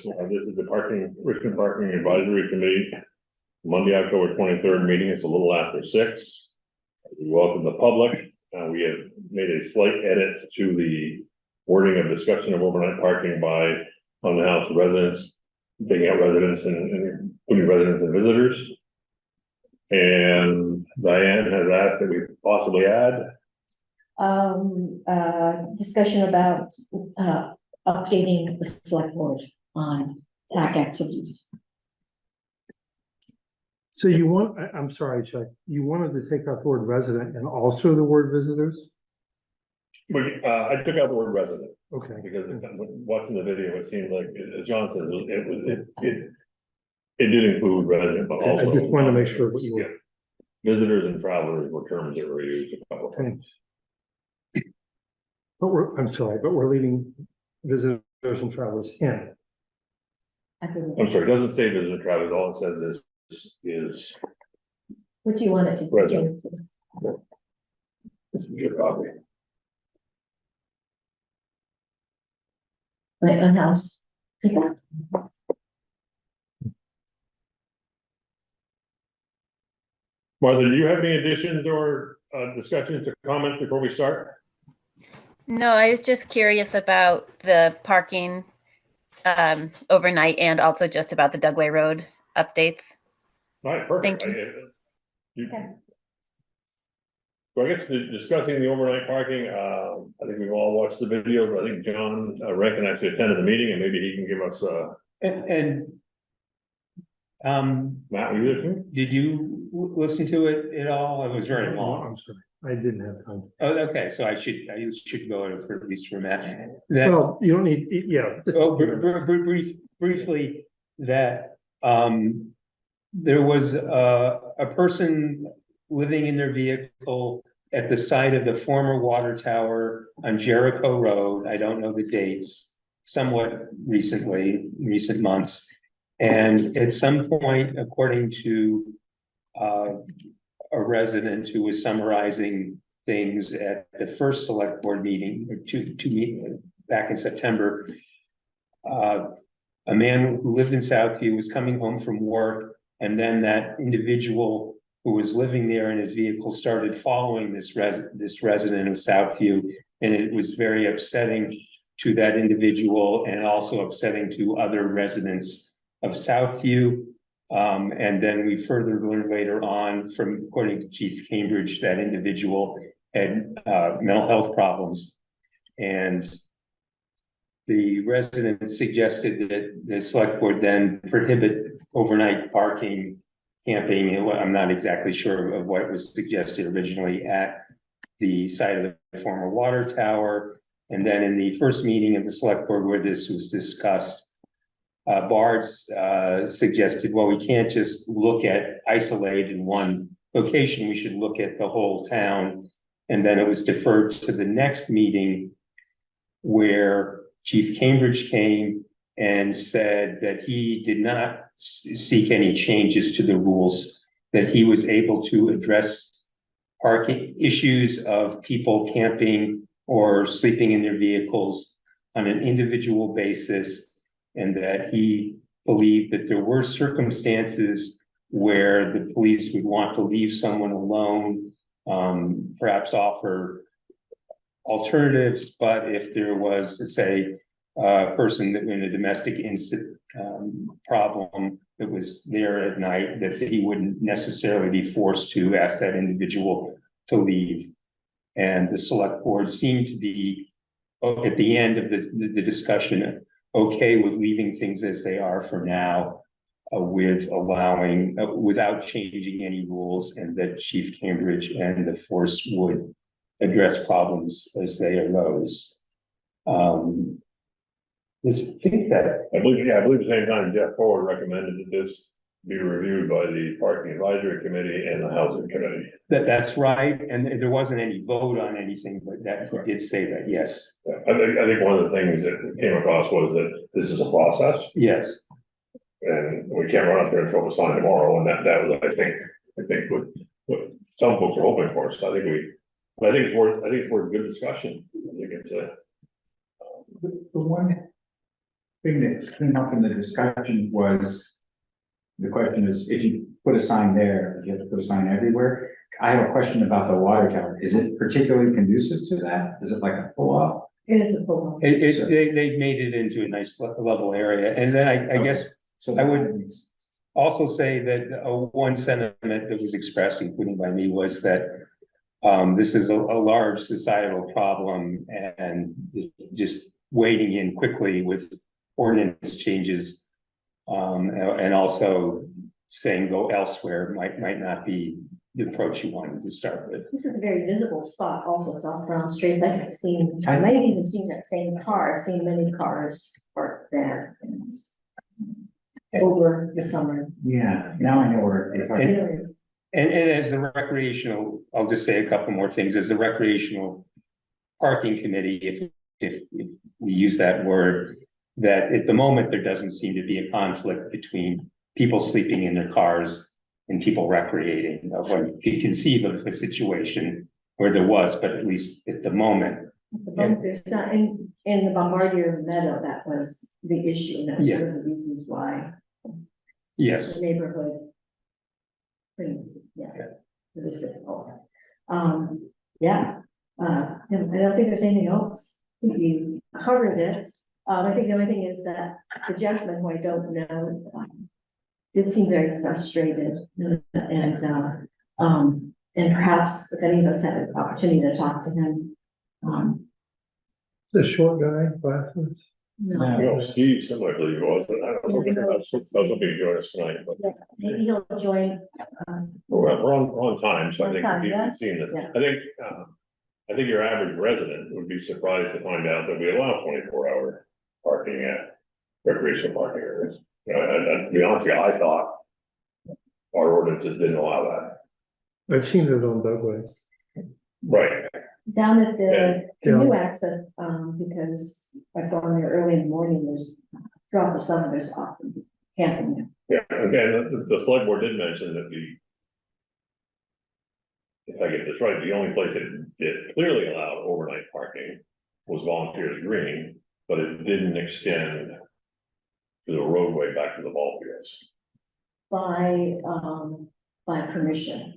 This is the Richmond Parking Advisory Committee, Monday, October 23rd meeting. It's a little after 6. We welcome the public. We have made a slight edit to the wording of discussion of overnight parking by on-the-house residents, taking out residents and putting residents and visitors. And Diane has asked that we possibly add discussion about updating the select board on TAC activities. So you want, I'm sorry, Chuck, you wanted to take out the word resident and also the word visitors? I took out the word resident. Okay. Because watching the video, it seemed like, as John said, it did include resident, but also. I just wanted to make sure what you were. Visitors and travelers were terms that were used a couple of times. But I'm sorry, but we're leaving visitors and travelers in. I'm sorry, it doesn't say visitor and travelers, all it says is. What do you want it to Resident. be? This is your copy. Right, on-house people? Martha, do you have any additions or discussions or comments before we start? No, I was just curious about the parking overnight and also just about the Dugway Road updates. All right, perfect. Thank Okay. So I guess discussing the overnight parking, I think we've all watched the video, but I think John Rankin actually attended the meeting and maybe he can give us Matt, were you there too? Did you listen to it at all? It was very long. I'm sorry, I didn't have time. Oh, okay, so I should go over for at least for Matt. That, Well, you don't need, yeah. oh, briefly, that, there was a person living in their vehicle at the site of the former water tower on Jericho Road. I don't know the dates, somewhat recent months. And at some point, according to a resident who was summarizing things at the first select board meeting, or two meetings back in September, a man who lived in Southview was coming home from work, and then that individual who was living there in his vehicle started following this resident of Southview, and it was very upsetting to that individual and also upsetting to other residents of Southview. And then we further learned later on from, according to Chief Cambridge, that individual had mental health problems. And the resident suggested that the select board then prohibit overnight parking, camping, and I'm not exactly sure of what was suggested originally at the site of the former water tower. And then in the first meeting of the select board where this was discussed, Bards suggested, well, we can't just look at isolated one location, we should look at the whole town. And then it was deferred to the next meeting where Chief Cambridge came and said that he did not seek any changes to the rules, that he was able to address parking issues of people camping or sleeping in their vehicles on an individual basis, and that he believed that there were circumstances where the police would want to leave someone alone, perhaps offer alternatives, but if there was, say, a person that in a domestic incident problem that was there at night, that he wouldn't necessarily be forced to ask that individual to leave. And the select board seemed to be, at the end of the discussion, okay with leaving things as they are for now, with allowing, without changing any rules, and that Chief Cambridge and the force would address problems as they arose. I think that I believe at the same time, Jeff Ford recommended that this be reviewed by the Parking Advisory Committee and the Housing Committee. that's right, and there wasn't any vote on anything, but that he did say that, yes. I think one of the things that came across was that this is a process, Yes, and we can't run up there and throw a sign tomorrow, and that was, I think what some folks are hoping for. So I think it's worth good discussion. I think it's the one thing that came up in the discussion was, the question is, if you put a sign there, if you have to put a sign everywhere. I have a question about the water tower. Is it particularly conducive to that? Is it like a pull-off? It is a full. They've made it into a nice level area, and then I guess So I would also say that one sentiment that was expressed, including by me, was that this is a large societal problem and just wading in quickly with ordinance changes. And also saying go elsewhere might not be the approach you wanted to start with. This is a very visible spot also, it's off Brown Street. I have seen, I may have even seen that same car, I've seen many cars parked there. Over the summer. Yeah, now I know where you're talking. It is. And as the recreational, I'll just say a couple more things, as the recreational parking committee, if we use that word, that at the moment, there doesn't seem to be a conflict between people sleeping in their cars and people recreating. One could conceive of a situation where there was, but at least at the moment. There's not, in the Bombardier Meadow, that was the issue, and that's one of the reasons why Yes, the neighborhood. Yeah, it was difficult. Yeah, I don't think there's anything else. I think you covered it. I think the only thing is that the gentleman who I don't know, did seem very frustrated, and perhaps if any of us had an opportunity to talk to him. The short guy, glasses. No, Steve similarly wasn't, I don't know, I was hoping to join us tonight, but Maybe he'll join. we're on time, so I think On time, we've yeah. seen this. Yeah. I think your average resident would be surprised to find out that we allow 24-hour parking at recreational parking areas. To be honest with you, I thought our ordinances didn't allow that. I've seen it on Dugway. Right, Down at the Yeah. new access, because I've gone there early in the morning, there's, throughout the summer, there's often camping. yeah, again, the select board did mention that if I get this right, the only place that clearly allowed overnight parking was Volunteers Green, but it didn't extend to the roadway back to the ball fields. By permission.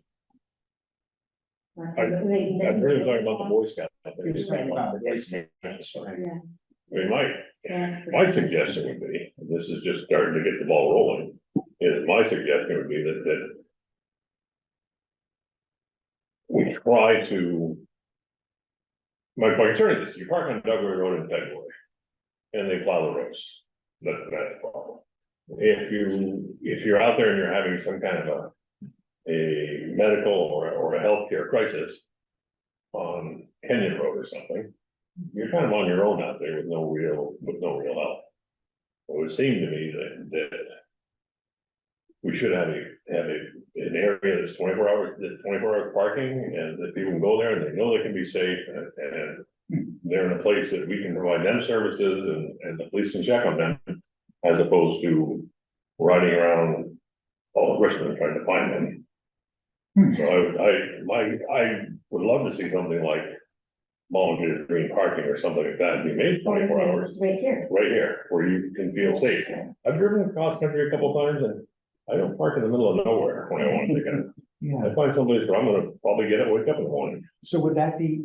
I've really talking about the Boy Scouts. He was talking about the Boy Scouts, right? Yeah. I mean, my suggestion would be, and this is just starting to get the ball rolling, is my suggestion would be that we try to. My concern is this, you park on Dugway Road in February, and they plow the roads, that's the problem. If you're out there and you're having some kind of a medical or a healthcare crisis on Kenyon Road or something, you're kind of on your own out there with no real help. It would seem to me that we should have an area that's 24 hours parking, and that people can go there and they know they can be safe, and they're in a place that we can provide them services and the police can check on them, as opposed to riding around all of Richmond trying to find them. So I would love to see something like Volunteers Green parking or something like that be made 24 hours Right here. right here, where you can feel safe. I've driven across country a couple times and I don't park in the middle of nowhere when I want to get it. Yeah, I find someplace where I'm gonna probably get up, wake up in the morning. so would that be,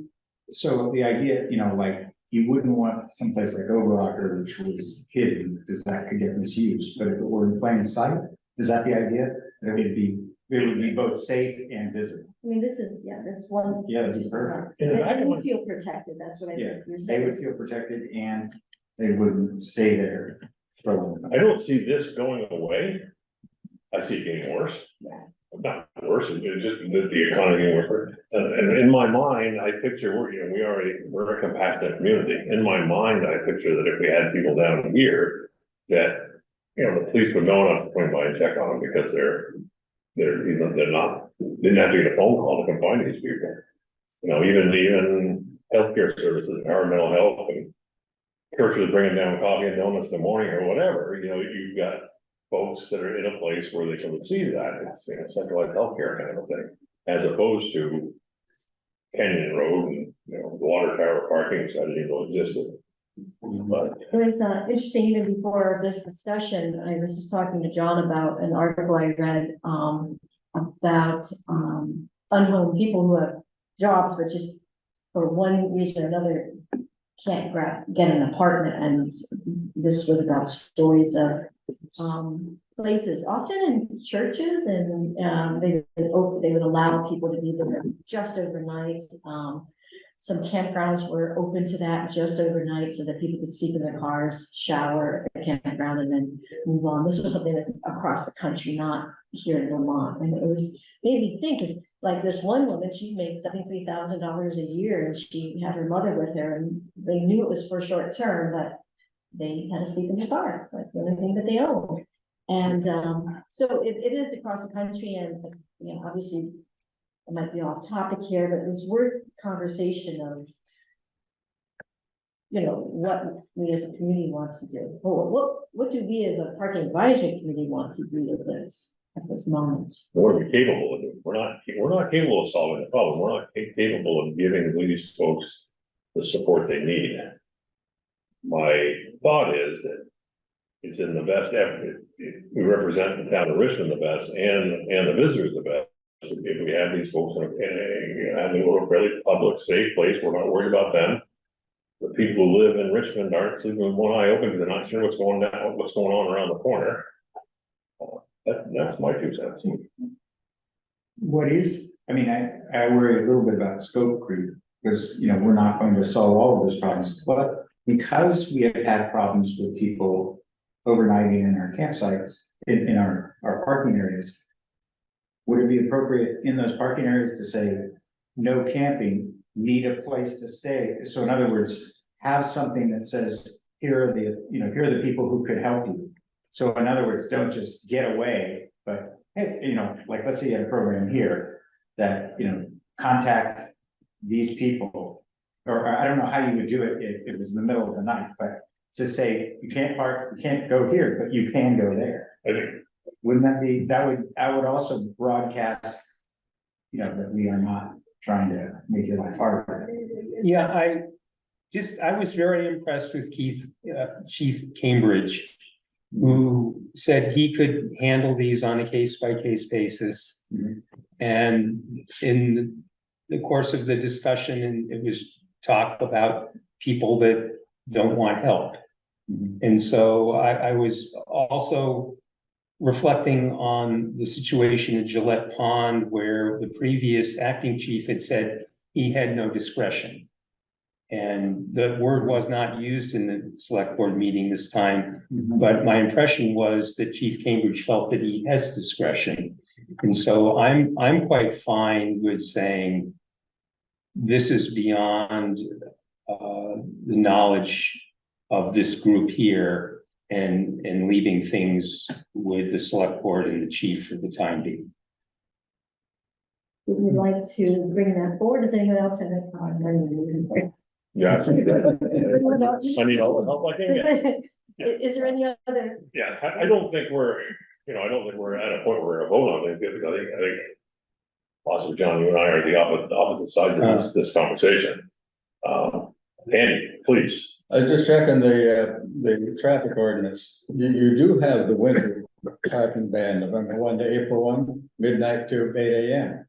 so the idea, like, you wouldn't want someplace like Overocker, which was hidden, because that could get misused, but if it were in plain sight, is that the idea? That it would be both safe and visible. I mean, this is, that's one. Yeah, that'd be perfect. In the back They of would my- feel protected, that's what I Yeah, think you're They saying. would feel protected and they wouldn't stay there. For a long time. I don't see this going away. I see it getting worse. Yeah. Not worse, it's just the economy worse. And in my mind, I picture, we're a compassionate community. In my mind, I picture that if we had people down here, that, the police would know enough to point by and check on them, because they're not, didn't have to get a phone call to come find these people. Even healthcare services, our mental health, and churches bringing down coffee and donuts in the morning or whatever, you've got folks that are in a place where they can receive that. It's centralized healthcare kind of a thing, as opposed to Kenyon Road and, the water tower parking, which I didn't even know existed. But It was interesting, even before this discussion, I was just talking to John about an article I read about unhomed people who have jobs, but just for one reason or another can't get an apartment. And this was about stories of places, often in churches, and they would allow people to be there just overnight. Some campgrounds were open to that just overnight so that people could sleep in their cars, shower at the campground, and then move on. This was something that's across the country, not here in Vermont. And it was made me think, is like this one woman, she made $73,000 a year, and she had her mother with her, and they knew it was for short term, but they had to sleep in the car. That's the only thing that they owned. And so it is across the country, and you know, obviously it might be off topic here, but it's worth conversation of, you know, what we as a community wants to do. What do we as a parking advisory committee want to do with this at this moment? what are we capable of doing? We're not capable of solving the problem. We're not capable of giving these folks the support they need. My thought is that it's in the best effort. We represent the town of Richmond the best and the visitors the best. If we have these folks in a fairly public, safe place, we're not worried about them. The people who live in Richmond aren't sleeping with one eye open because they're not sure what's going on around the corner. That's my 2 cents. What is, I mean, I worry a little bit about scope creep, because, you know, we're not going to solve all of those problems, but because we have had problems with people overnighting in our campsites, in our parking areas, would it be appropriate in those parking areas to say, no camping, need a place to stay? So in other words, have something that says, here are the people who could help you. So in other words, don't just get away, but hey, you know, like, let's say you have a program here that, you know, contact these people, or I don't know how you would do it if it was in the middle of the night, but to say, you can't park, you can't go here, but you can go there. I think Wouldn't that be, I would also broadcast, you know, that we are not trying to make your life harder. Yeah, I was very impressed with Chief Cambridge, who said he could handle these on a case-by-case basis. Mhm. And in the course of the discussion, and it was talk about people that don't want help. Mhm. And so I was also reflecting on the situation at Gillette Pond, where the previous acting chief had said he had no discretion. And the word was not used in the select board meeting this time, Mhm. but my impression was that Chief Cambridge felt that he has discretion. And so I'm quite fine with saying this is beyond the knowledge of this group here, and leaving things with the select board and the chief for the time being. Would you like to bring that forward? Does anyone else have a comment? Yeah. I need all the help I can get. Is there any other? Yeah, I don't think we're at a point where we're gonna vote on things, because I think possibly John, you and I are the opposite sides of this conversation. Andy, please. I was just checking the traffic ordinance. You do have the winter parking ban, November 1 to April 1, midnight to 8 AM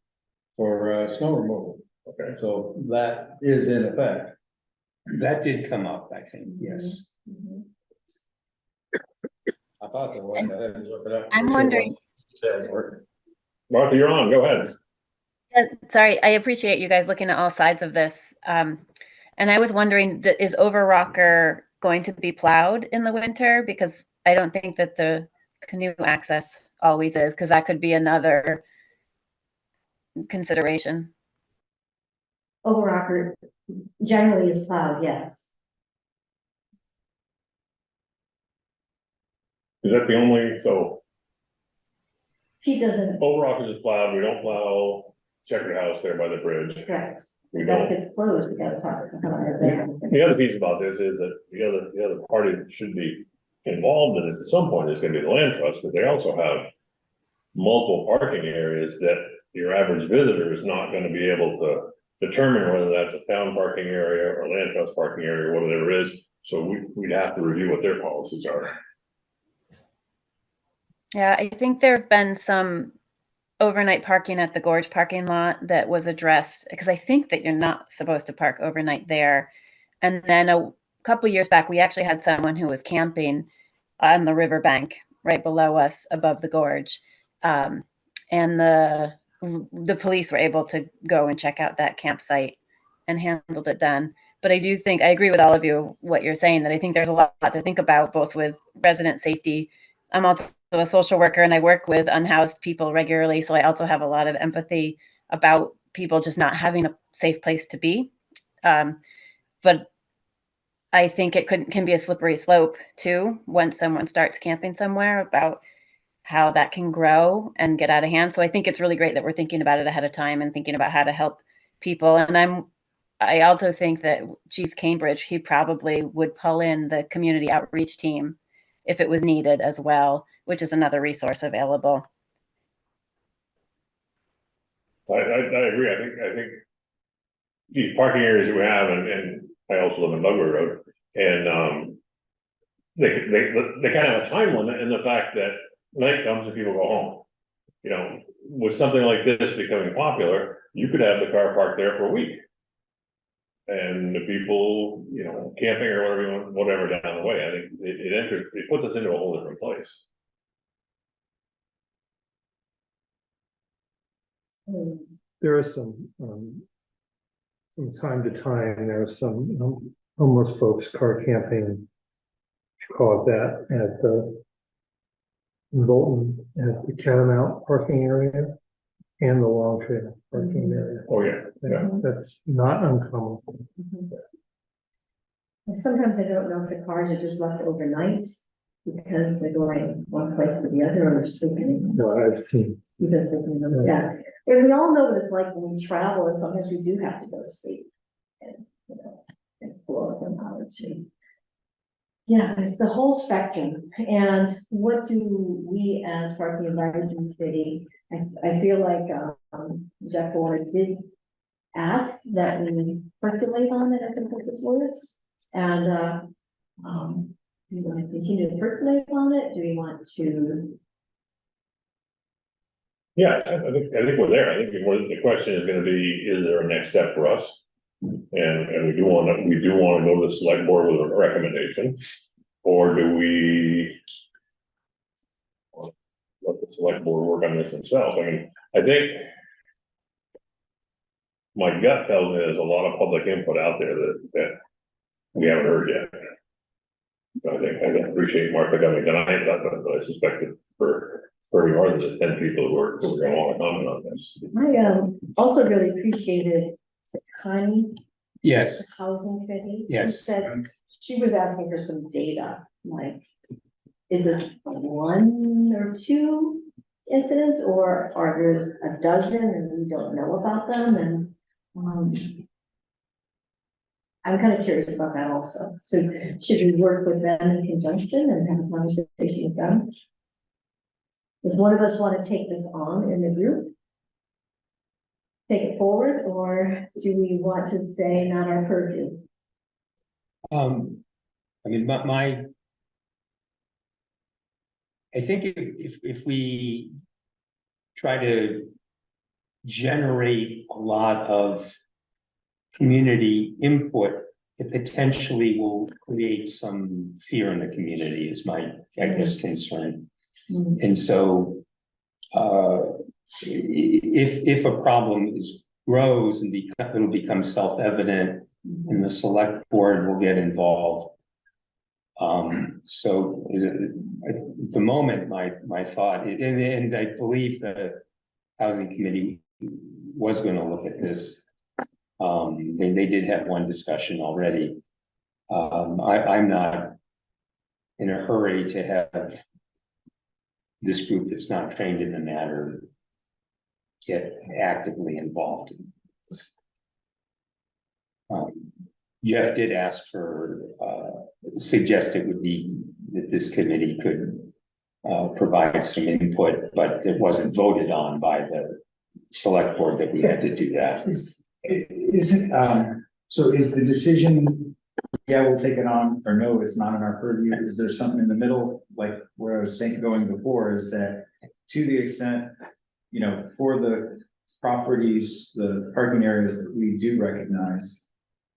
for snow removal. Okay. So that is in effect. That did come up, I think, yes. Mhm. I thought there was. I didn't look it up. I'm wondering. Martha, you're on, go ahead. Sorry, I appreciate you guys looking at all sides of this. And I was wondering, is Overrocker going to be plowed in the winter? Because I don't think that the canoe access always is, because that could be another consideration. Overrocker generally is plowed, yes. Is that the only, so He doesn't, Overrock is plowed, we don't plow Checkered House there by the bridge. correct. We That don't. gets closed, we gotta talk about that. The other piece about this is that the other party that should be involved in this at some point is gonna be the land trust, but they also have multiple parking areas that your average visitor is not gonna be able to determine whether that's a town parking area or land trust parking area, or whatever it is. So we'd have to review what their policies are. Yeah, I think there have been some overnight parking at the Gorge parking lot that was addressed, because I think that you're not supposed to park overnight there. And then a couple years back, we actually had someone who was camping on the riverbank right below us above the gorge. And the police were able to go and check out that campsite and handled it then. But I do think, I agree with all of you, what you're saying, that I think there's a lot to think about, both with resident safety. I'm also a social worker and I work with unhoused people regularly. So I also have a lot of empathy about people just not having a safe place to be. But I think it can be a slippery slope too, when someone starts camping somewhere, about how that can grow and get out of hand. So I think it's really great that we're thinking about it ahead of time and thinking about how to help people. And I also think that Chief Cambridge, he probably would pull in the community outreach team if it was needed as well, which is another resource available. I agree. I think these parking areas that we have, and I also live in Dugway Road, and they kind of have a time limit in the fact that night comes and people go home. You know, with something like this becoming popular, you could have the car parked there for a week. And the people, you know, camping or whatever you want, whatever down the way, I think it puts us into a whole different place. There are some, from time to time, there are some homeless folks car camping, call it that, at the in Bolton, at the Catamount parking area and the Long Trail parking area. Oh, yeah, yeah. That's not uncommon. And sometimes I don't know if the cars are just left overnight because they're going one place to the other, or they're sleeping. No, I've seen. Because they can, yeah. And we all know what it's like when we travel, and sometimes we do have to go to sleep. And, you know, and blow them out or two. Yeah, it's the whole spectrum. And what do we as parking advisory committee, I feel like Jeff Ward did ask that we percolate on it, I think was his words. And do you want to continue to percolate on it? Do we want to? Yeah, I think we're there. I think the question is gonna be, is there a next step for us? And we do want to go to the select board with a recommendation, or do we let the select board work on this themselves? I mean, I think my gut tells me there's a lot of public input out there that we haven't heard yet. So I appreciate Martha coming tonight, but I suspect that for more than the 10 people who are going to want to comment on this. I also really appreciated Connie. Yes, The housing committee. Yes. Who said she was asking for some data, like, is this one or two incidents, or are there a dozen and we don't know about them? And I'm kind of curious about that also. So should we work with them in conjunction and have a conversation with them? Does one of us want to take this on in the group? Take it forward, or do we want to say not our purview? I mean, I think if we try to generate a lot of community input, it potentially will create some fear in the community, is my, I guess, concern. Mm-hmm. And so, if a problem grows and it'll become self-evident, and the select board will get involved. So at the moment, my thought, and I believe the housing committee was going to look at this. They did have one discussion already. I'm not in a hurry to have this group that's not trained in the matter get actively involved in this. Jeff did ask for, suggest it would be that this committee could provide some input, but it wasn't voted on by the select board that we had to do that. Is it, so is the decision yeah, we'll take it on, or no, it's not in our purview? Is there something in the middle, like where I was saying, going before, is that to the extent, you know, for the properties, the parking areas that we do recognize,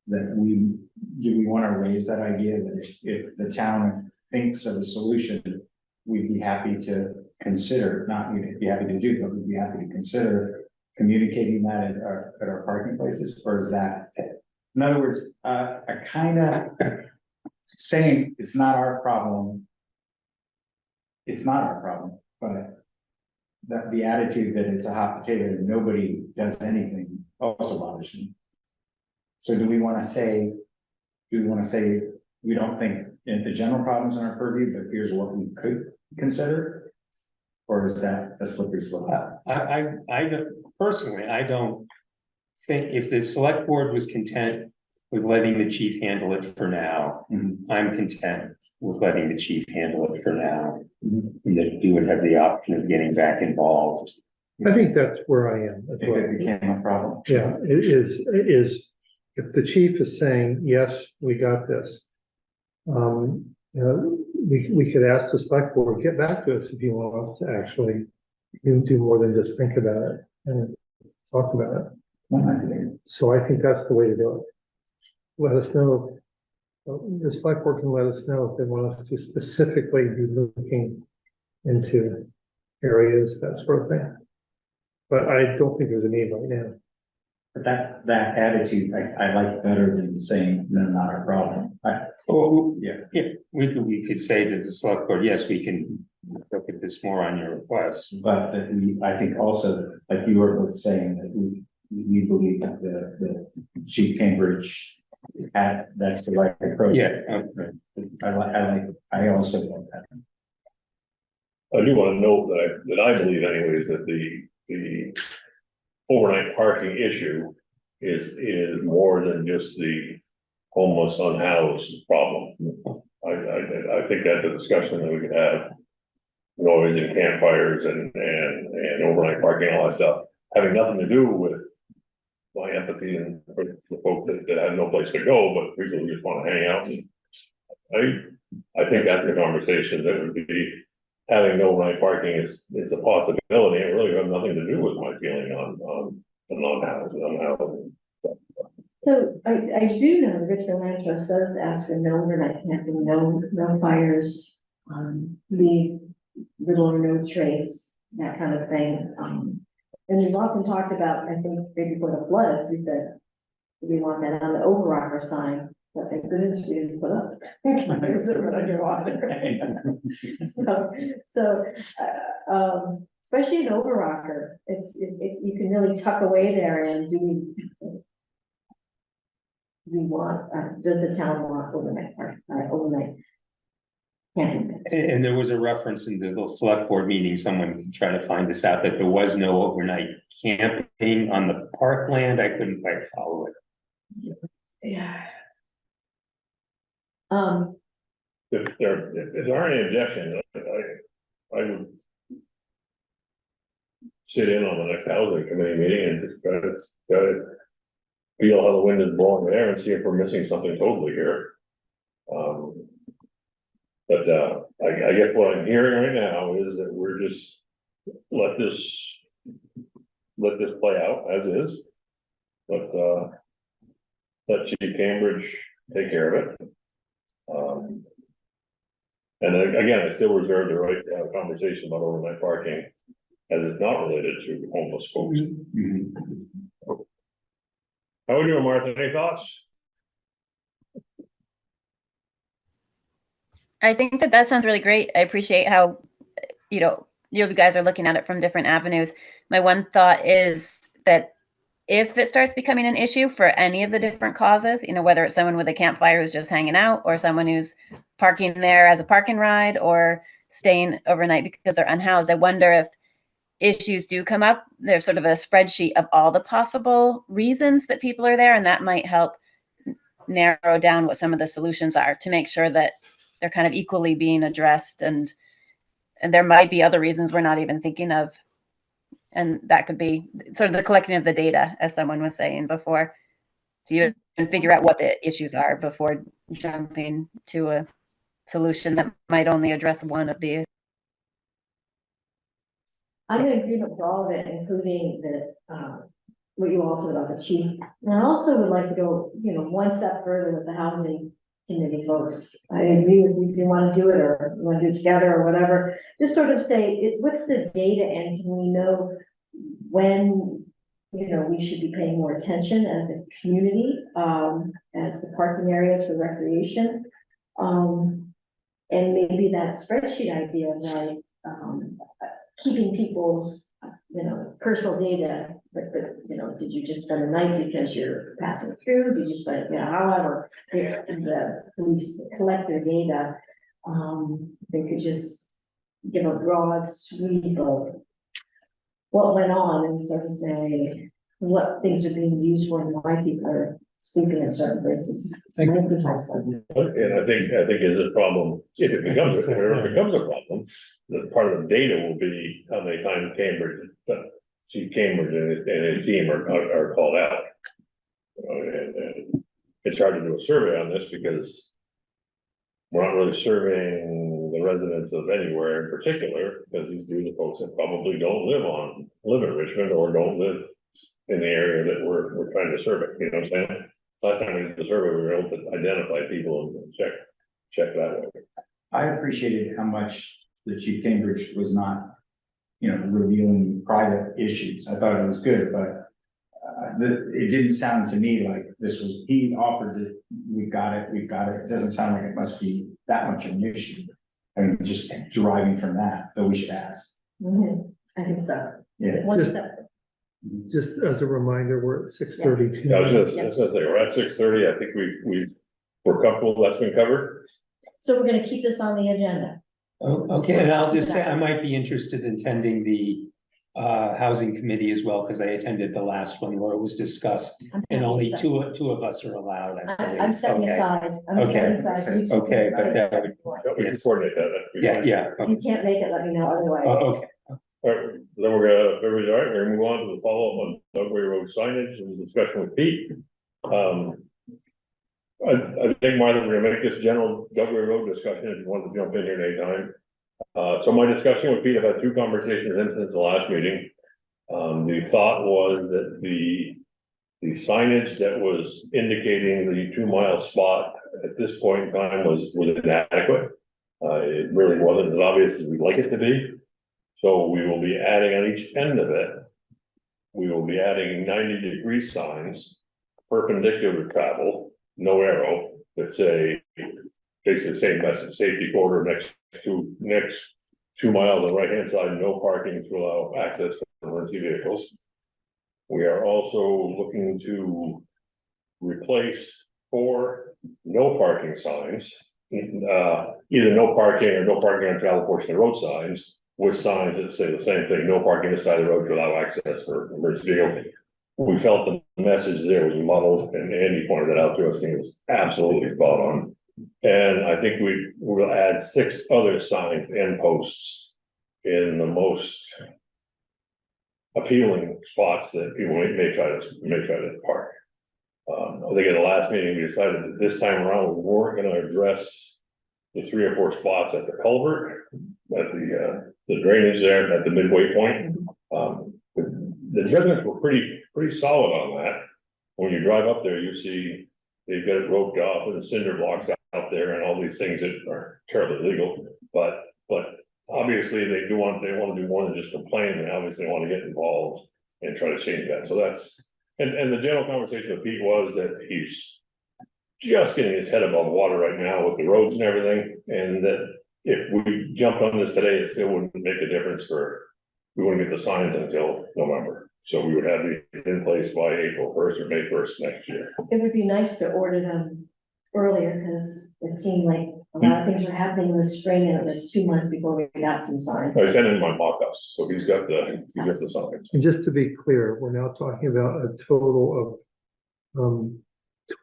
that do we want to raise that idea that if the town thinks of a solution, we'd be happy to consider, not we'd be happy to do, but we'd be happy to consider communicating that at our parking places, or is that, in other words, I kind of saying it's not our problem. It's not our problem, but that the attitude that it's a hot potato and nobody does anything also bothers me. So do we want to say, we don't think the general problems in our purview, but here's what we could consider? Or is that a slippery slope? I don't, personally, I don't think if the select board was content with letting the chief handle it for now, I'm content with letting the chief handle it for now. And that you would have the option of getting back involved. I think that's where I am as If well. it became a problem. Yeah, it is, if the chief is saying, yes, we got this. You know, we could ask the select board, get back to us if you want us to actually do more than just think about it and talk about it. So I think that's the way to do it. Let us know, the select board can let us know if they want us to specifically be looking into areas, that sort of thing. But I don't think there's a need right now. But that attitude, I like better than saying, no, not our problem. Oh, Yeah. yeah, we could say to the select board, yes, we can look at this more on your request. But that I think also, like you were both saying, that we believe that the Chief Cambridge that's the right approach. Yeah, okay. I also like that. I do want to note that I believe anyways, that the overnight parking issue is more than just the homeless unhoused problem. I think that's a discussion that we could have. Noise and campfires and overnight parking, all that stuff, having nothing to do with my empathy and for the folks that have no place to go, but people who just want to hang out. And I think that's the conversation that would be having no overnight parking is a possibility. It really has nothing to do with my feeling on non-housing. So I do know the Richmond Land Trust does ask for no overnight camping, no fires, leave little or no trace, that kind of thing. And we've often talked about, I think, maybe before the floods, we said, we want that on the overrocker sign, but thank goodness we didn't put up. So, especially an overrocker, you can really tuck away there, and do we want, does the town want overnight camping? And there was a reference in the select board meeting, someone tried to find this out, that there was no overnight camping on the parkland. I couldn't quite follow it. Yeah. If there aren't any objections, I would sit in on the next housing committee meeting and just try to feel how the wind is blowing there and see if we're missing something totally here. But I guess what I'm hearing right now is that we're just let this play out as is. But let Chief Cambridge take care of it. And then, again, I still reserve the right to have a conversation about overnight parking as it's not related to homeless folks. How are we doing, Martha? Any thoughts? I think that sounds really great. I appreciate how, you guys are looking at it from different avenues. My one thought is that if it starts becoming an issue for any of the different causes, whether it's someone with a campfire who's just hanging out, or someone who's parking there as a park and ride, or staying overnight because they're unhoused, I wonder if issues do come up, there's sort of a spreadsheet of all the possible reasons that people are there, and that might help narrow down what some of the solutions are to make sure that they're kind of equally being addressed, and there might be other reasons we're not even thinking of. And that could be sort of the collecting of the data, as someone was saying before, to even figure out what the issues are before jumping to a solution that might only address one of the. I'm in agreement with all of it, including the, what you all said about the chief. And I also would like to go, one step further with the housing committee folks. I agree with you if you want to do it or you want to do it together or whatever. Just sort of say, what's the data and can we know when, we should be paying more attention as a community, as the parking areas for recreation. And maybe that spreadsheet idea of like, keeping people's, personal data, but, did you just spend the night because you're passing through? Did you spend, however, the police collect their data, they could just give a broad sweep of what went on and sort of say what things are being used for and why people are sleeping in certain places. And I think is a problem, if it becomes a problem, that part of the data will be how many times Chief Cambridge and his team are called out. And it's hard to do a survey on this because we're not really surveying the residents of anywhere in particular, because these are the folks that probably don't live in Richmond or don't live in the area that we're trying to survey, what I'm saying? Last time we did the survey, we were able to identify people and check that way. I appreciated how much the Chief Cambridge was not, revealing private issues. I thought it was good, but it didn't sound to me like this was, he offered it, we got it. It doesn't sound like it must be that much of an issue. I mean, just deriving from that, though we should ask. I think so. Yeah. One Just- step. Just as a reminder, we're at 6:32. I was gonna say, we're at 6:30, I think we're comfortable, that's been covered. So we're gonna keep this on the agenda. Oh, okay, and I'll just say I might be interested in attending the housing committee as well, because I attended the last one where it was discussed, and only two of us are allowed. I believe. I'm stepping Okay. aside. Okay. You two Okay, can but take that it. would- We can coordinate that. Yeah. You can't make it, let me know otherwise. Okay. All right, then we're gonna, everybody's all right, we're gonna move on to the follow-up on Dugway Road signage and discussion with Pete. I think, Martha, we're gonna make this general Dugway Road discussion if you want to jump in here anytime. So my discussion with Pete, I've had 2 conversations with him since the last meeting. The thought was that the signage that was indicating the 2-mile spot at this point in time was inadequate. It really wasn't as obvious as we'd like it to be. So we will be adding on each end of it, we will be adding 90-degree signs, perpendicular travel, no arrow, that say, basically the same message, safety corridor next 2 miles on the right-hand side, no parking to allow access for emergency vehicles. We are also looking to replace 4 no parking signs, either no parking or no parking on travel portion of road signs, with signs that say the same thing, no parking beside the road to allow access for emergency vehicles. We felt the message there was muddled, and Andy pointed that out to us, and it was absolutely spot on. And I think we will add 6 other signs and posts in the most appealing spots that people may try to park. I think at the last meeting, we decided that this time around, we weren't gonna address the 3 or 4 spots at the culvert, at the drainage there at the midway point. The residents were pretty solid on that. When you drive up there, you see they've got it roped off and the cinder blocks out there and all these things that are terribly illegal. But obviously they want to do more than just complain, and obviously want to get involved and try to change that. So that's, and the general conversation with Pete was that he's just getting his head above water right now with the roads and everything, and that if we jumped on this today, it still wouldn't make a difference we wouldn't get the signs until November. So we would have these in place by April 1st or May 1st next year. It would be nice to order them earlier, because it seemed like a lot of things were happening in the spring, and it was 2 months before we got some signs. I sent in my mock-ups, so he's got the signs. And just to be clear, we're now talking about a total of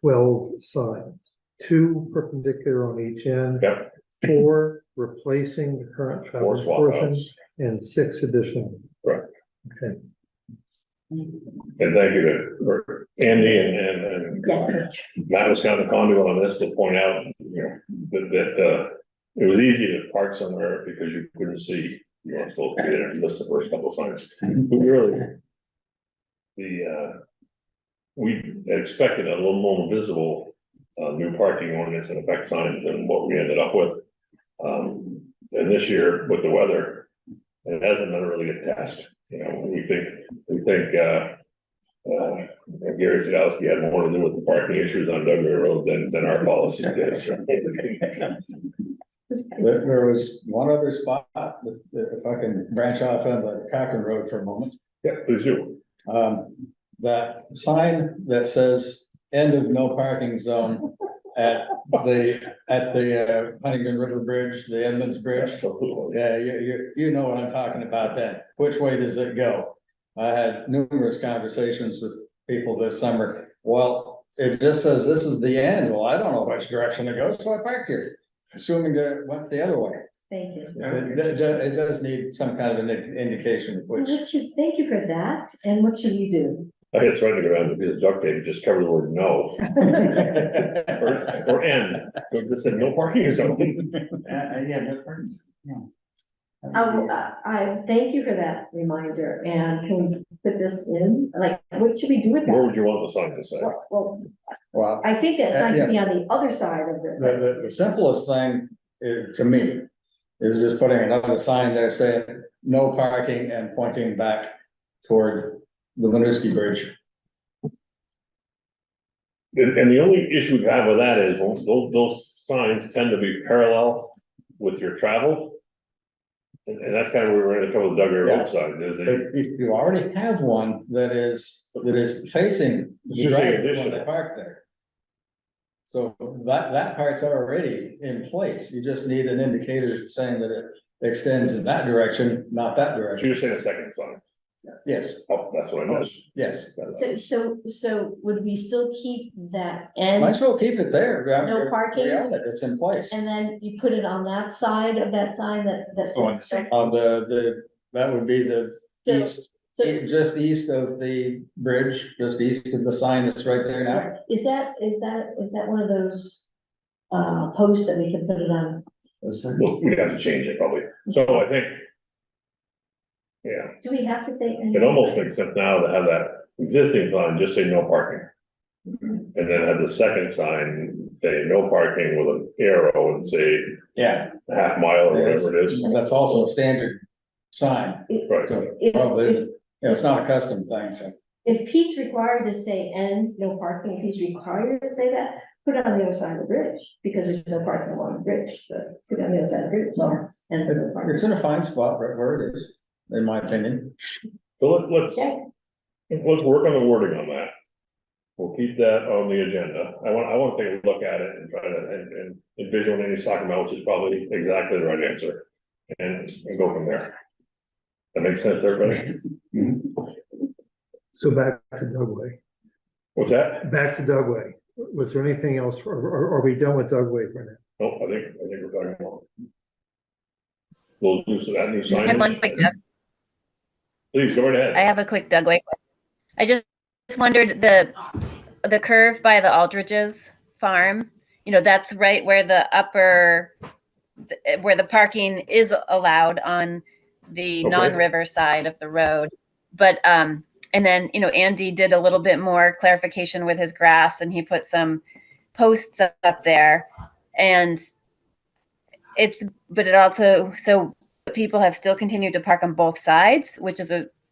12 signs, 2 perpendicular on each end. Yeah. 4 replacing the current 4 travel swap portion, outs. and 6 additional. Right. Okay. And thank you for Andy and Yes, Matt was kind of the conduit on this to point out, you know, that it was easy to park somewhere because you couldn't see, you weren't supposed to be there and miss the first couple of signs. But really, we expected a little more visible, new parking ordinance and effect signs than what we ended up with. And this year with the weather, it hasn't been a really good test. You know, we think, Gary Sadowski had more to do with the parking issues on Dugway Road than our policy did. There was one other spot, if I can branch off on the Cochran Road for a moment. Yeah, please do. That sign that says end of no parking zone at the Huntington River Bridge, the Edmonds Bridge. Absolutely. Yeah, you know what I'm talking about then. Which way does it go? I had numerous conversations with people this summer. Well, it just says this is the end. Well, I don't know which direction it goes, so I parked here, assuming it went the other way. thank you. It does need some kind of an indication of which. Thank you for that, and what should we do? I had tried to go down to piece of duct tape, just cover the word no. Or end, so it just said no parking or something. Yeah, no parking. Yeah. I thank you for that reminder, and can we put this in, like, what should we do with What that? would you want the sign to say? Well, Well, I think that sign should be on the other side of the simplest thing to me is just putting another sign there saying no parking and pointing back toward the Winooski Bridge. And the only issue we have with that is those signs tend to be parallel with your travel. And that's kind of where we're in trouble with Dugway Road side, is But that you already have one that is facing the Just the drive when addition. they park there. So that part's already in place. You just need an indicator saying that it extends in that direction, not that so direction. you're saying a second sign. Yes, Oh, that's what I missed. yes. So would we still keep that Might end, as well keep it there. No parking? We own it. It's in place. and then you put it on that side of that sign that Oh, on the says. same- On that would be the So- east, so- just east of the bridge, just east of the sign that's right there now. Is that one of those posts that we can put it on? Well, we'd have to change it probably. So I think, yeah, Do we have to say? it almost makes sense now to have that existing sign, just say no parking. And then have the second sign say no parking with an arrow and say Yeah. half mile or whatever it is. That's also a standard sign. Right. So If- probably, if- isn't. It's not a custom thing, so. If Pete's required to say end, no parking, if he's required to say that, put it on the other side of the bridge, because there's no parking along the bridge, but put it on the other side of the bridge, yes, and It's, no parking. it's in a fine spot right where it is, in my opinion. So let's Okay, work on the wording on that. We'll keep that on the agenda. I want to take a look at it and try to, and envision what he's talking about, which is probably exactly the right answer. And go from there. That makes sense, everybody? So back to Dugway, What's that? back to Dugway. Was there anything else, or are we done with Dugway for now? No, I think we're talking about. We'll do that new I sign. had one quick Please go right I ahead. have a quick Dugway. I just wondered the curve by the Aldridge's farm, that's right where where the parking is allowed on the Okay. non-river side of the road. But, and then, Andy did a little bit more clarification with his grass and he put some posts up there. And but it also, so people have still continued to park on both sides, which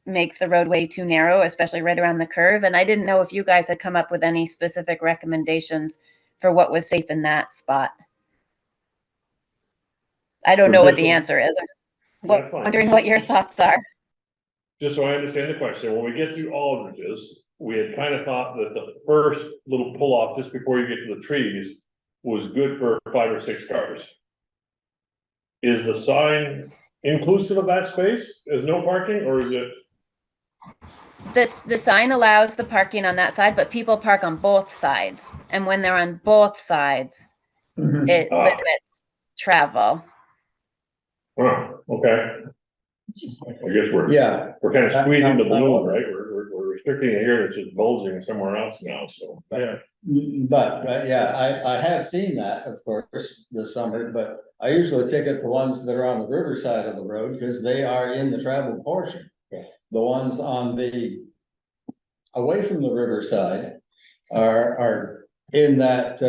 makes the roadway too narrow, especially right around the curve. And I didn't know if you guys had come up with any specific recommendations for what was safe in that spot. I don't know what the answer is. I'm That's fine. wondering what your thoughts are. Just so I understand the question, when we get to Aldridge's, we had kind of thought that the first little pull off just before you get to the trees was good for 5 or 6 cars. Is the sign inclusive of that space? Is no parking, or is it? The sign allows the parking on that side, but people park on both sides. And when they're on both sides, it limits travel. Oh, okay. I guess we're Yeah. kind of squeezing the balloon, right? We're restricting it here, it's just bulging somewhere else now, so, yeah. But, yeah, I have seen that, of course, this summer, but I usually ticket the ones that are on the river side of the road, because they are in the traveled portion. The ones on the, away from the riverside are in that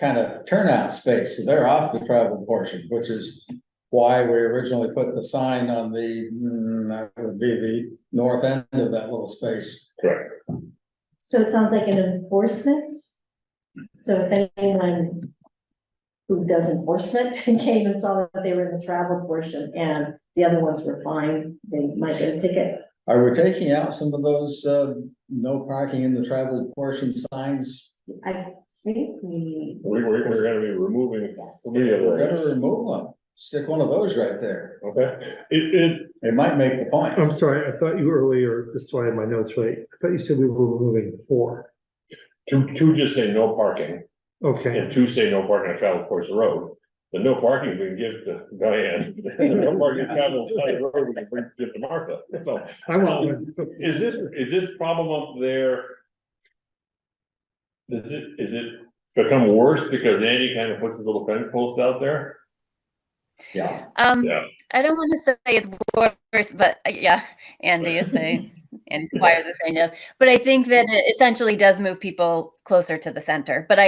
kind of turnout space, so they're off the traveled portion, which is why we originally put the sign on the, that would be the north end of that little space. Correct. So it sounds like an enforcement. So if anyone who does enforcement came and saw that they were in the travel portion and the other ones were fine, they might get a ticket. Are we taking out some of those, no parking in the traveled portion signs? I think we, We're gonna be removing 3 of We're gonna those, remove one, stick one of those right there, okay? It, it might make the point. I'm sorry, I thought you earlier, just so I had my notes right, I thought you said we were removing 4. two just say no parking, Okay, and 2 say no parking on travel course of road. The no parking we can give to Diane, no parking on travel side of the road, we can give to Martha, so. I want one. Is this problem up there? Is it become worse because Andy kind of puts a little fence post out there? Yeah. Yeah. I don't want to say it's worse, but yeah, Andy Squires is saying yes. But I think that it essentially does move people closer to the center. But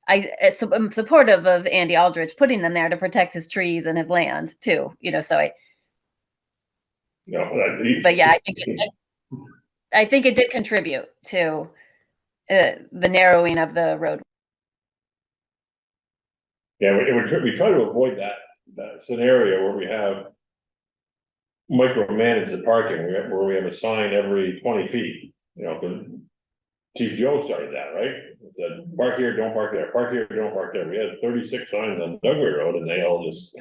I'm supportive of Andy Aldrich putting them there to protect his trees and his land too, so No, but yeah, I think it did contribute to the narrowing of the road. Yeah, we try to avoid that scenario where we have micromanage the parking, where we have a sign every 20 feet, because Chief Joe started that, right? It said, park here, don't park there, park here, don't park there. We had 36 signs on Dugway Road and they all just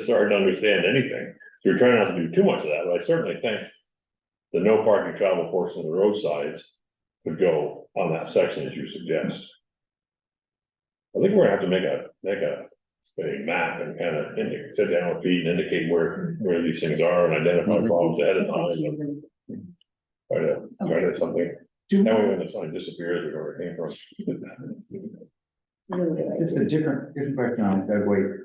started to understand anything. So we're trying not to do too much of that, but I certainly think the no parking travel portion of the roadsides could go on that section as you suggest. I think we're gonna have to make a map and kind of sit down with Pete and indicate where these things are and identify problems ahead of time. And try to something. Now when the sign disappears, we know where it came from. Just a different question on Dugway.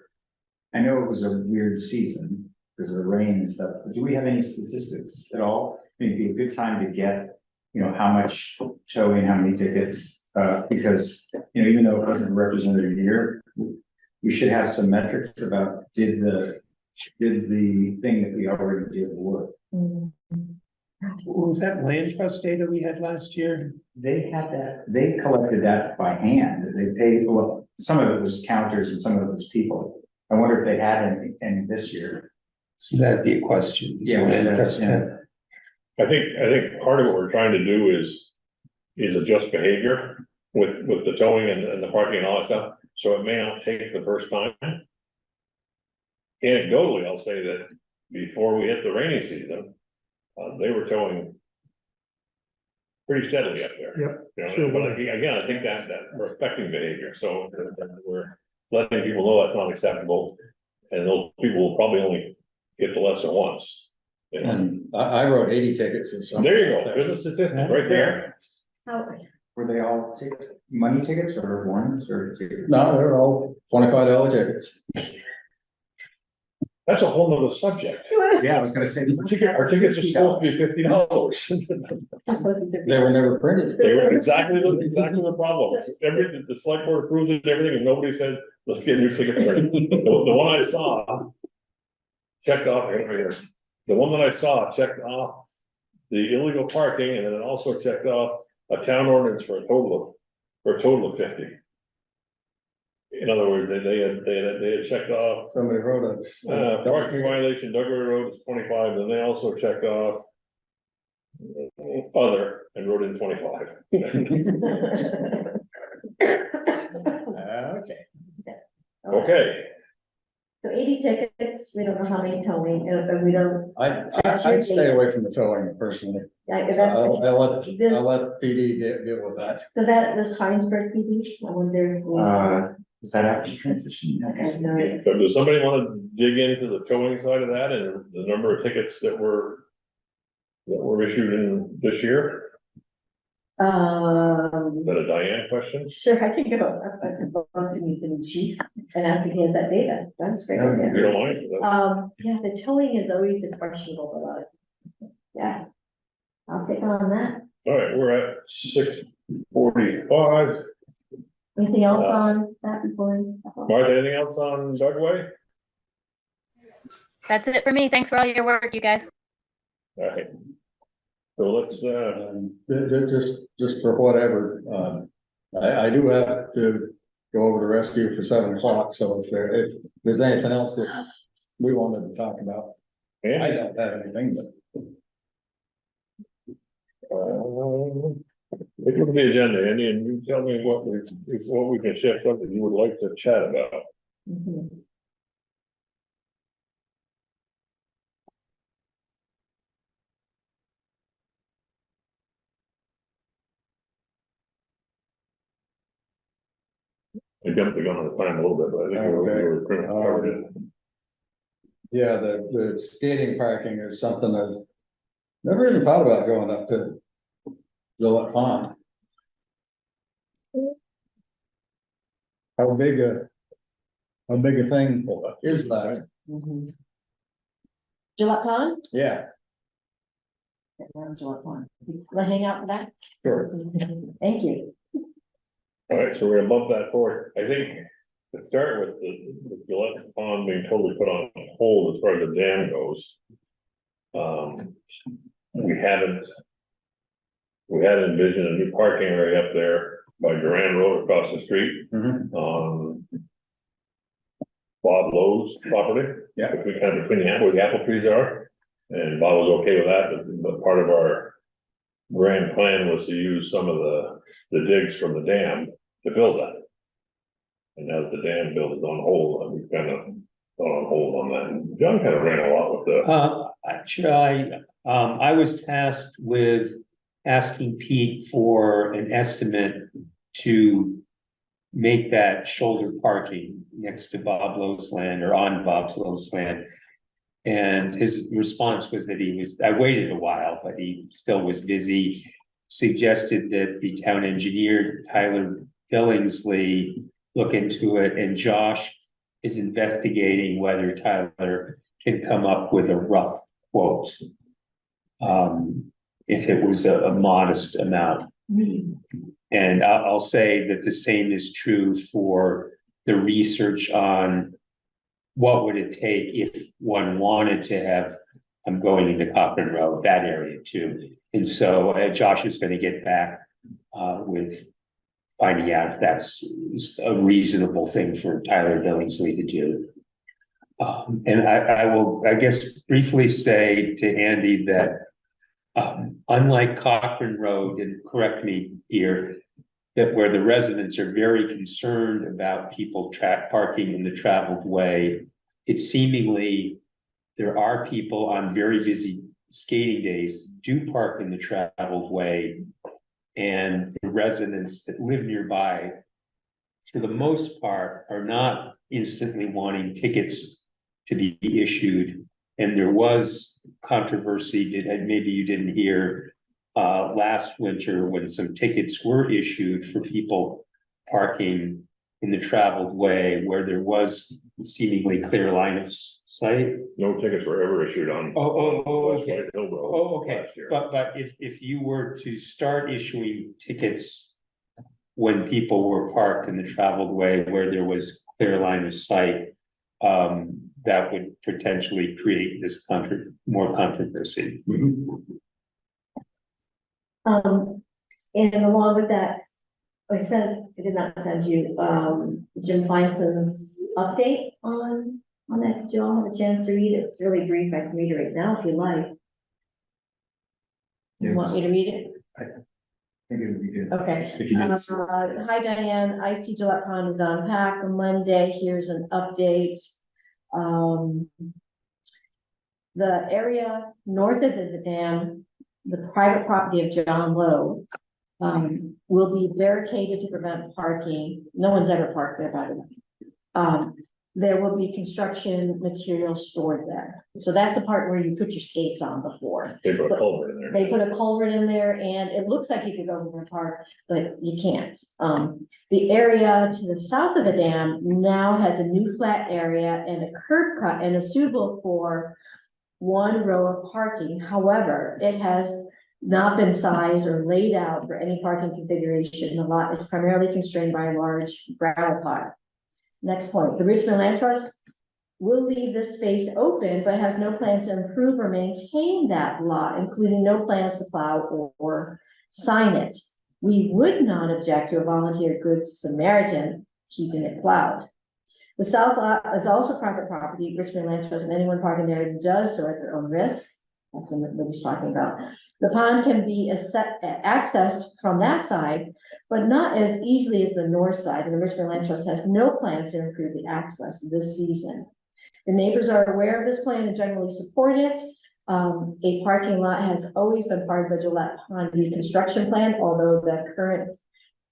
I know it was a weird season because of the rain and stuff, but do we have any statistics at all? It'd be a good time to get, how much towing, how many tickets, because, even though it wasn't a representative year, we should have some metrics about did the thing that we already did work. What was that land trust data we had last year? They had that, they collected that by hand, they paid, well, some of it was counters and some of it was people. I wonder if they had any this year. So that'd be a question. Yeah, I think part of what we're trying to do is adjust behavior with the towing and the parking and all that stuff. So it may not take the first time. Anecdotally, I'll say that before we hit the rainy season, they were towing pretty steadily up there. Yep, sure But will. again, I think that we're affecting behavior, so we're letting people know that's not acceptable. And those people will probably only get the lesson once. And I wrote 80 tickets in some. There you go, there's a statistic right there. how, Were they all money tickets or warrants or tickets? No, they're all $25 tickets. That's a whole nother subject. Yeah, I was gonna say. Our tickets are supposed to be $50. They were never printed. They were exactly the problem. The select board approves it and everything, and nobody said, let's get new tickets printed. The one I saw checked off, the one that I saw checked off the illegal parking, and then it also checked off a town ordinance for a total of 50. In other words, they had checked off Somebody wrote a. parking violation, Dugway Road is 25, then they also checked off other and wrote in 25. Okay. Okay, so 80 tickets, we don't know how many towing, and we don't, I'd stay away from the towing personally. that's, I'll let this, PD deal with that. so that, this Heinsberg PD, I wonder. Was that after transition? Okay, no. so does somebody want to dig into the towing side of that and the number of tickets that were that were issued in this year? Is that a Diane question? Sure, I can go, I'd love to meet the new chief and ask if he has that data, that's great. If you don't mind, Yeah, the towing is always a questionable, yeah. I'll take on that. all right, we're at 6:45. Anything else on that before? Martha, anything else on Dugway? That's it for me. Thanks for all your work, you guys. All right. So let's, Just for whatever, I do have to go over to rescue for 7 o'clock, so if there's anything else that we wanted to talk about, I Andy, don't have anything, but. look at the agenda, Andy, and you tell me what we can shift up that you would like to chat about. Mhm. I jumped the gun on the time a little bit, but I think we were pretty much covered it. Yeah, the skating parking is something I've never even thought about going up to Gillette Pond. How big a thing is that? Mhm. Gillette Pond? Yeah, Gillette Pond. You wanna hang out for that? sure. Thank you. All right, so we're gonna bump that forward. I think to start with the Gillette Pond being totally put on hold as far as the dam goes. We hadn't envisioned a new parking area up there by Duran Road across the street. Mhm. Bob Lowe's property. Yeah. Between where the apple trees are, and Bob was okay with that, but part of our grand plan was to use some of the digs from the dam to build that. And now that the dam build is on hold, and we've kind of gone on hold on that. And John kind of ran a lot with the, Actually, I was tasked with asking Pete for an estimate to make that shoulder parking next to Bob Lowe's land or on Bob Lowe's land. And his response was that I waited a while, but he still was busy, suggested that the town engineer, Tyler Billingsley, look into it, and Josh is investigating whether Tyler can come up with a rough quote. If it was a modest amount. And I'll say that the same is true for the research on what would it take if one wanted to have, I'm going into Cochran Road, that area too. And so Josh is going to get back with finding out if that's a reasonable thing for Tyler Billingsley to do. And I will, I guess, briefly say to Andy that unlike Cochran Road, and correct me here, that where the residents are very concerned about people parking in the traveled way, it seemingly there are people on very busy skating days do park in the traveled way, and the residents that live nearby, for the most part, are not instantly wanting tickets to be issued. And there was controversy, and maybe you didn't hear, last winter when some tickets were issued for people parking in the traveled way where there was seemingly clear line of sight. no tickets were ever issued on. Okay. White Hill Road Oh, okay, last year. but if you were to start issuing tickets when people were parked in the traveled way where there was clear line of sight, that would potentially create this more controversy. And along with that, I did not send you, Jim Feinson's update on that. Did you all have a chance to read it? It's really brief. I can read it right now if you like. You want me to read it? I think it would be good. Okay. If you did. Hi Diane, I see Gillette Pond is on pack on Monday. Here's an update. The area north of the dam, the private property of John Lowe, will be barricaded to prevent parking. No one's ever parked there, by the way. there will be construction material stored there. So that's the part where you put your skates on before. They put a culvert in there. They put a culvert in there and it looks like you could go over the park, but you can't. The area to the south of the dam now has a new flat area and a curb cut and is suitable for one row of parking. However, it has not been sized or laid out for any parking configuration. The lot is primarily constrained by a large gravel pile. Next point, the Richmond Land Trust will leave this space open, but has no plans to improve or maintain that lot, including no plans to plow or sign it. We would not object to a volunteer good Samaritan keeping it plowed. The south lot is also private property, Richmond Land Trust, and anyone parking there does so at their own risk. That's what he's talking about. The pond can be accessed from that side, but not as easily as the north side, and the Richmond Land Trust has no plans to improve the access this season. The neighbors are aware of this plan and generally support it. A parking lot has always been part of the Gillette Pond reconstruction plan, although the current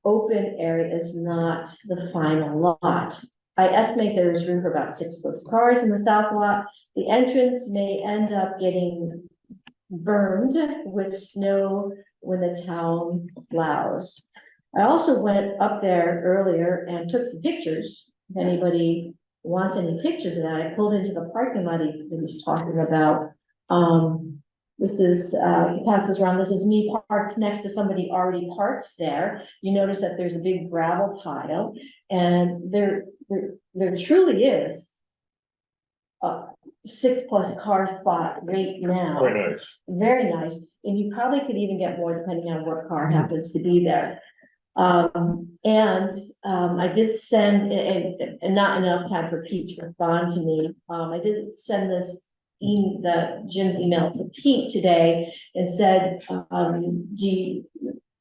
open area is not the final lot. I estimate there is room for about 6+ cars in the south lot. The entrance may end up getting burned with snow when the town plows. I also went up there earlier and took some pictures. If anybody wants any pictures of that, I pulled into the parking lot that he's talking about. This is, he passes around, this is me parked next to somebody already parked there. You notice that there's a big gravel pile, and there truly is a 6+ car spot right now. Very nice. Very nice, and you probably could even get more depending on what car happens to be there. I did send, and not enough time for Pete to respond to me. I did send this Jim's email to Pete today and said,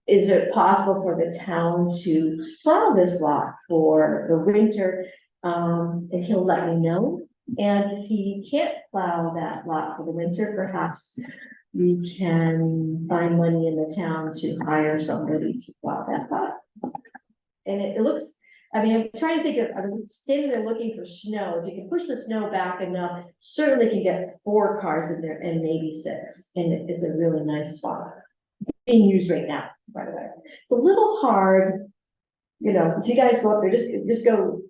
is it possible for the town to plow this lot for the winter? And he'll let me know. And if he can't plow that lot for the winter, perhaps we can find money in the town to hire somebody to plow that lot. And it looks, I mean, I'm trying to think of, I'm standing there looking for snow. If you can push the snow back enough, certainly can get 4 cars in there and maybe 6. And it's a really nice spot. Being used right now, by the way. It's a little hard, you know, if you guys go up there, just go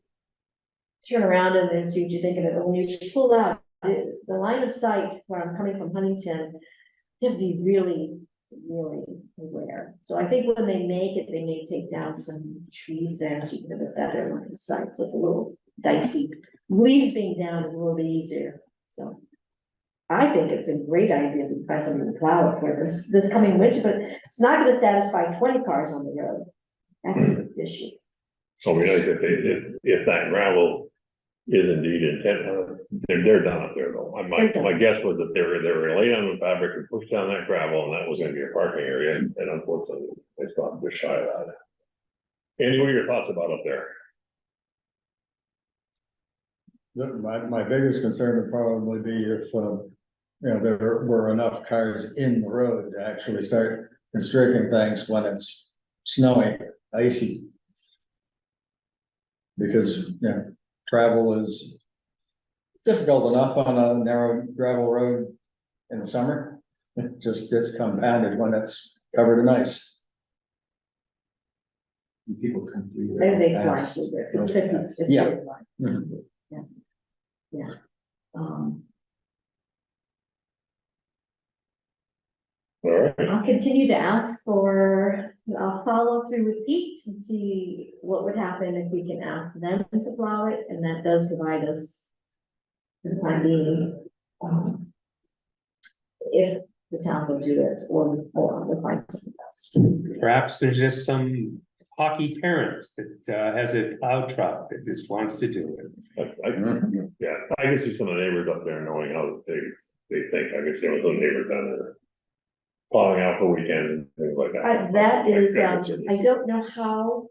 turn around and then see what you think of it. But when you pull out the line of sight where I'm coming from Huntington, you have to be really, really aware. So I think when they make it, they may take down some trees there so you can have a better line of sight. It's like a little dicey. Leaves being down is a little bit easier. So I think it's a great idea to find something to plow it for this coming winter, but it's not going to satisfy 20 cars on the road. That's the issue. So it'd be nice if that gravel is indeed intent, they're done up there though. My guess was that they were laid on the fabric and pushed down that gravel, and that was gonna be a parking area, and unfortunately, they stopped just shy of that. Andy, what are your thoughts about up there? My biggest concern would probably be if, there were enough cars in the road to actually start constricting things when it's snowing, icy. Because, travel is difficult enough on a narrow gravel road in the summer. It just gets compounded when it's covered in ice. And people come through. Maybe they there fly fast. through there. It's 50. It's Yeah. 55. Mhm. Yeah. All right, I'll continue to ask for, I'll follow through with Pete and see what would happen if we can ask them to plow it, and that does provide us the time being, if the town will do it, or we'll find something else. Perhaps there's just some hockey parent that has a plow truck that just wants to do it. I can see some of the neighbors up there knowing how they think. I can see some neighbors down there plowing out for weekends and things like that. That is, I don't know how,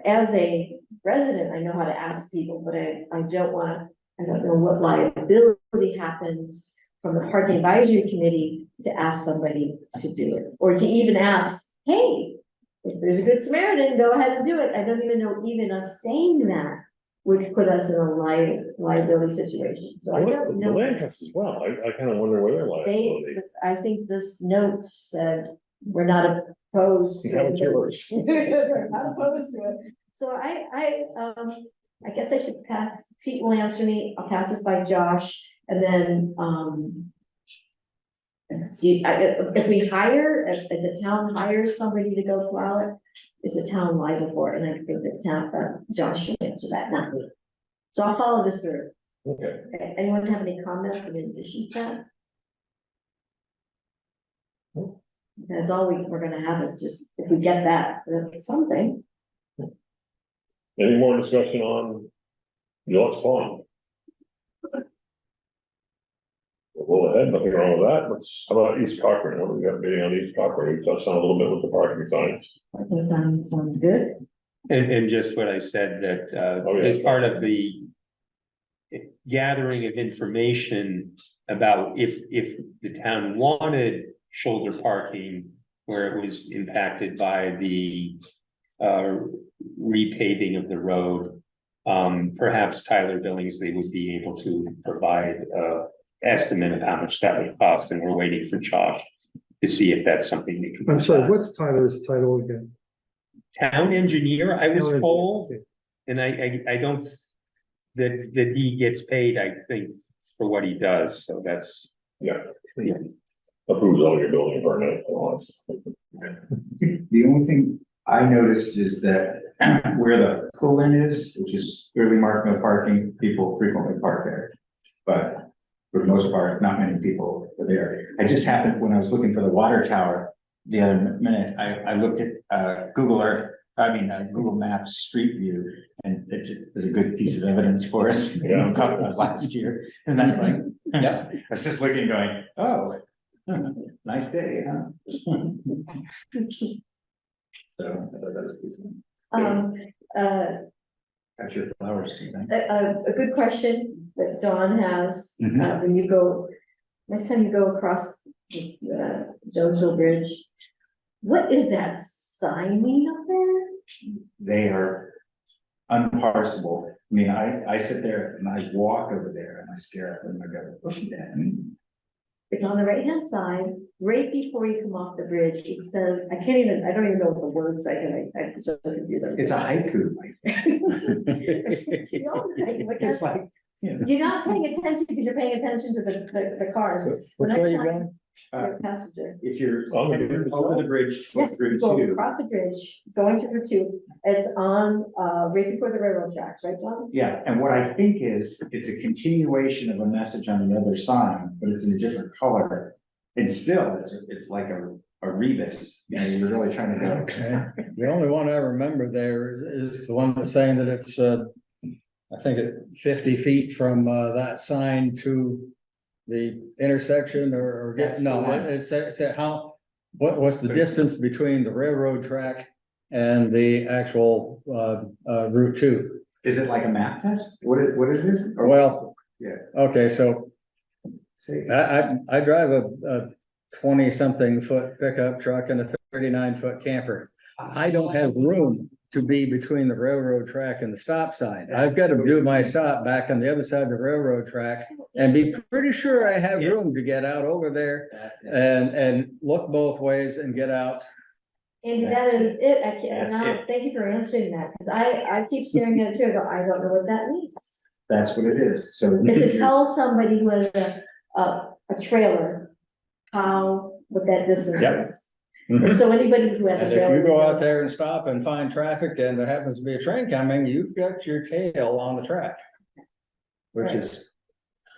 as a resident, I know how to ask people, but I don't know what liability happens from the parking advisory committee to ask somebody to do it, or to even ask, hey, if there's a good Samaritan, go ahead and do it. I don't even know even us saying that which put us in a liability situation, so I don't The know. land trust as well, I kind of wonder where their liability. I think this note said, we're not opposed to. How it's yours. We're not opposed to it. So I guess I should pass, Pete will answer me, I'll pass this by Josh, and then, if we hire, as the town hires somebody to go plow it, is the town liable for it? And I think the town, Josh should answer that, not me. So I'll follow this through. Okay, Okay, anyone have any comments in addition to that? That's all we're gonna have is just, if we get that, it's something. any more discussion on Gillette's Pond? We'll go ahead, nothing wrong with that. How about East Cochran? What do we got bidding on East Cochran? We touched on a little bit with the parking signs. I think sounds good. And just what I said, that, Oh, yeah. as part of the gathering of information about if the town wanted shoulder parking where it was impacted by the repaving of the road, perhaps Tyler Billingsley would be able to provide estimate of how much that would cost, and we're waiting for Josh to see if that's something that can. I'm sorry, what's Tyler's title again? Town engineer, I was Town told, engineer, and I don't, that he gets paid, I think, for what he does, so that's. Yeah. Approves all your building permit. The only thing I noticed is that where the pull-in is, which is clearly marked no parking, people frequently park there. But for the most part, not many people are there. I just happened, when I was looking for the water tower the other minute, I looked at Google Maps Street View, and it was a good piece of evidence for us, last year. Isn't that funny? Yeah. I was just looking going, oh, nice day, huh? So, I thought that was good. Got your flowers too, man. A good question that Dawn has, Mhm. when you go, next time you go across the Jonesville Bridge, what is that sign mean up there? They are unparsable. I mean, I sit there and I walk over there and I stare at them and I go, look at that. It's on the right-hand side, right before you come off the bridge. It says, I don't even know what the words say, and I'm so confused. It's a haiku. You know, It's like, you know. you're not paying attention because you're paying attention to the cars. Which way you going? You're a passenger. If you're On the bridge over the bridge Yes, toward Route go 2, across the bridge, going to Route 2, it's on, right before the railroad tracks, right, John? yeah, and what I think is, it's a continuation of a message on the other sign, but it's in a different color. And still, it's like a rebus, you know, you're really trying to go. Okay, the only one I remember there is the one that's saying that it's, I think it 50 feet from, that sign to the intersection or That's the one. it's what's the distance between the railroad track and the actual, Route 2? Is it like a map test? What is this? Or- Well, Yeah. okay, so Say, I drive a 20-something foot pickup truck and a 39-foot camper. I don't have room to be between the railroad track and the stop sign. I've got to do my stop back on the other side of the railroad track and be pretty sure I have room to get out over there That's it. and look both ways and get out. Andy, that That's is it, I That's can't, it. thank you for answering that, because I keep staring at it too, I go, I don't know what that means. That's what it is, so. It's to tell somebody who has a trailer, what that distance Yep. is. And so anybody who has a And if trailer. you go out there and stop and find traffic and there happens to be a train coming, you've got your tail on the track. Which Right. is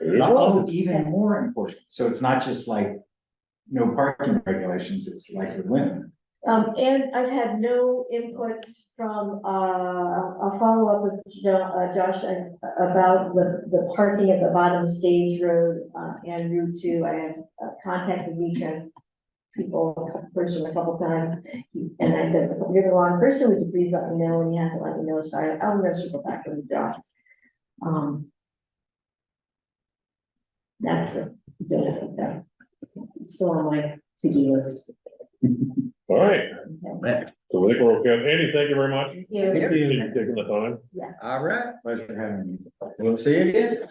Oh, awesome. even more important, so it's not just like no parking regulations, it's like the limit. And I've had no input from, I'll follow up with Josh about the parking at the bottom of Stage Road, and Route 2. I have contacted Richmond person a couple times, and I said, if you're the wrong person, would you please let me know, and he hasn't let me know, so I'm gonna circle back with Josh. That's it's still on my to-do list. All right, Okay. so we think we're okay. Andy, thank you very much. Thank you. Thank you for taking the time. All right, Pleasure having you. we'll see you again.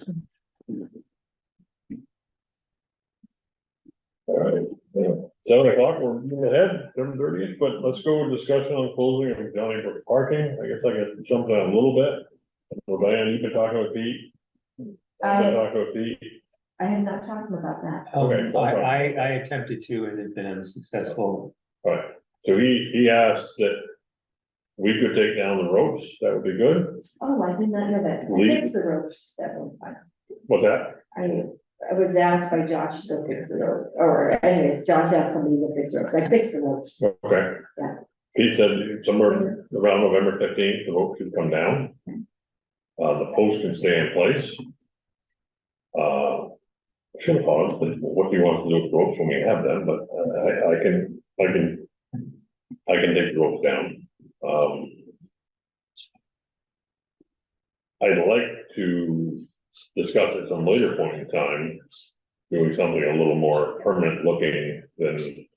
All right, 7 o'clock, we're moving ahead, 7:30, but let's go with discussion on closing of Johnnie Brook parking. I guess I got jumped on a little bit. Well, Diane, you've been talking with Pete. I've been talking with Pete. I have not talked about that. Okay. I attempted to and have been unsuccessful. Right, so he asked that we could take down the ropes, that would be good. Oh, I did not know that. I Leave. fixed the ropes that one time. What's that? I was asked by Josh to go fix the rope, or anyways, Josh asked somebody to fix the ropes. I fixed the ropes. Okay. Yeah. He said somewhere around November 15th, the rope should come down. The post can stay in place. Should have paused, but what do you want to do with the ropes when we have them, but I can take the ropes down. I'd like to discuss at some later point in time, doing something a little more permanent looking than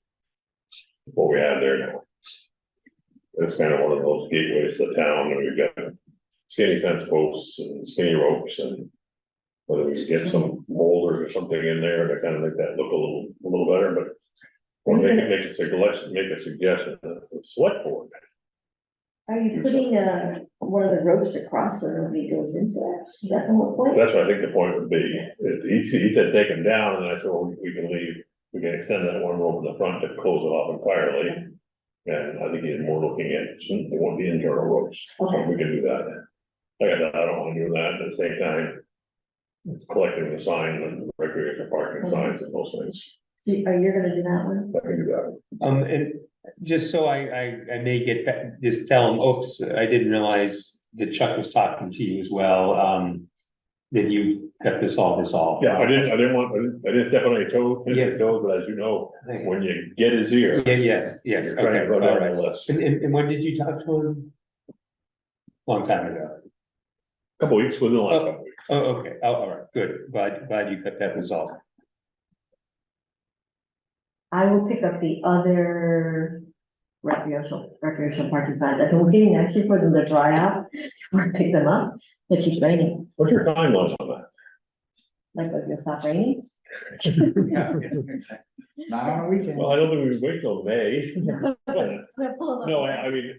what we have there now. It's kind of one of those gateways to town, and we've got skinny fence posts and skinny ropes, and whether we can get some boulders or something in there to kind of make that look a little better, but or make a suggestion to the select board. Are you putting, one of the ropes across so nobody goes into it? Is that the whole point? That's what I think the point would be. He said take them down, and I said, well, we can leave, we can extend that one rope in the front to close it off entirely. And I think he's more looking at, they want the internal ropes, so we can do that. I don't want to do that, at the same time, collecting the sign and recreation parking signs and those things. Are you gonna do that one? I can do that. And just so I may get back, just tell them, oops, I didn't realize that Chuck was talking to you as well, that you've got this all resolved. Yeah, I didn't step on any toes, his toes, but as you know, when you get his ear. Yeah, yes, You're trying okay, to go all down right. the list. And when did you talk to him? Long time ago. Couple weeks, within the last couple weeks. Oh, okay, oh, all right, good, glad you got that resolved. I will pick up the other recreational parking signs. I've been waiting actually for them to dry out before I pick them up. It keeps raining. What's your timeline on that? Like, it'll stop raining. Yeah, not on a weekend. Well, I don't think we would wait till May. No, No, I mean,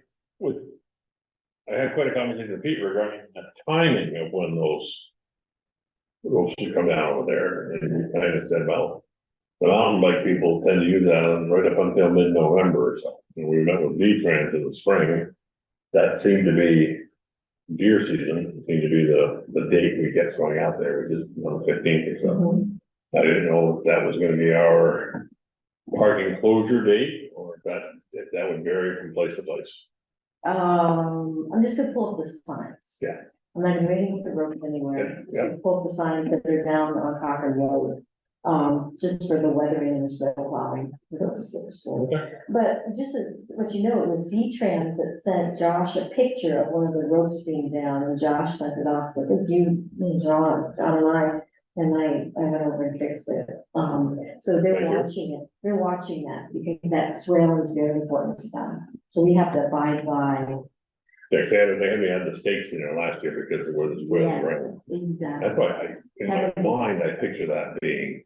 I had quite a conversation with Pete regarding the timing of when those ropes should come down over there, and he kind of said, well, the mountain bike people tend to use that right up until mid-November or so. And we met with V-Trans in the spring. That seemed to be deer season, seemed to be the date we get going out there, which is on the 15th or so. Mhm. I didn't know if that was gonna be our parking closure date, or if that would vary from place to place. I'm just gonna pull up the signs. Yeah. I'm not waiting for the ropes anywhere. Yeah. Just pull up the signs that are down on Cochran Road. Just for the weathering and the snow plowing. It'll just look slow. Okay. But just to let you know, it was V-Trans that sent Josh a picture of one of the ropes being down, and Josh sent it off to you, John and I went over and fixed it. So they're Thank you. watching it, they're watching that, because that swale is very important to them. So we have to abide by. They had the stakes in there last year because there was wind, Yes, right? exactly. That's why in my mind, I picture that being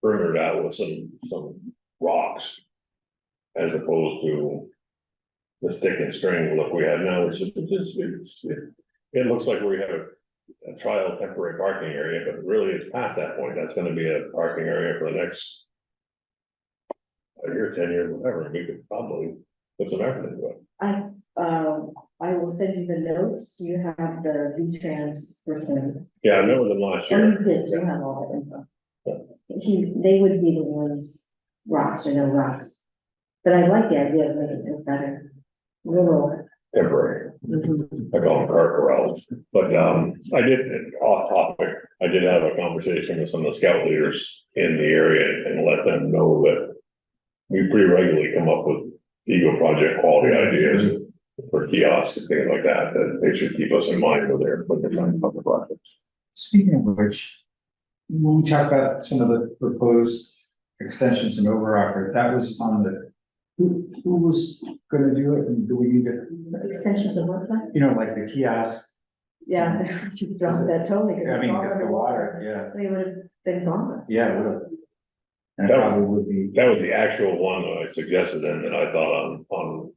furthered out with some rocks, as opposed to the stick and string look we have now. It looks like we have a trial temporary parking area, but really it's past that point. That's gonna be a parking area for the next 10 years, whatever. We could probably put some effort into it. I will send you the notes. You have the V-Trans version. Yeah, I remember them last Oh, year. you did, you have all that info. They would be the ones, rocks or no rocks. But I like the idea of making it better. Little. Temporary. Mhm. I call them car corrals, but I did, off topic, I did have a conversation with some of the scout leaders in the area and let them know that we pretty regularly come up with Eagle Project quality ideas for kiosks and things like that, that they should keep us in mind when they're trying to public projects. Speaking of which, when we talk about some of the proposed extensions in Overocker, that was on the, who was gonna do it, and do we need to, Extensions of what, kind? you know, like the kiosk? Yeah, you dropped that totally. I mean, because the water, They would have been gone. yeah, it would have. And it That was- probably would be, That was the actual one that I suggested, and that I thought on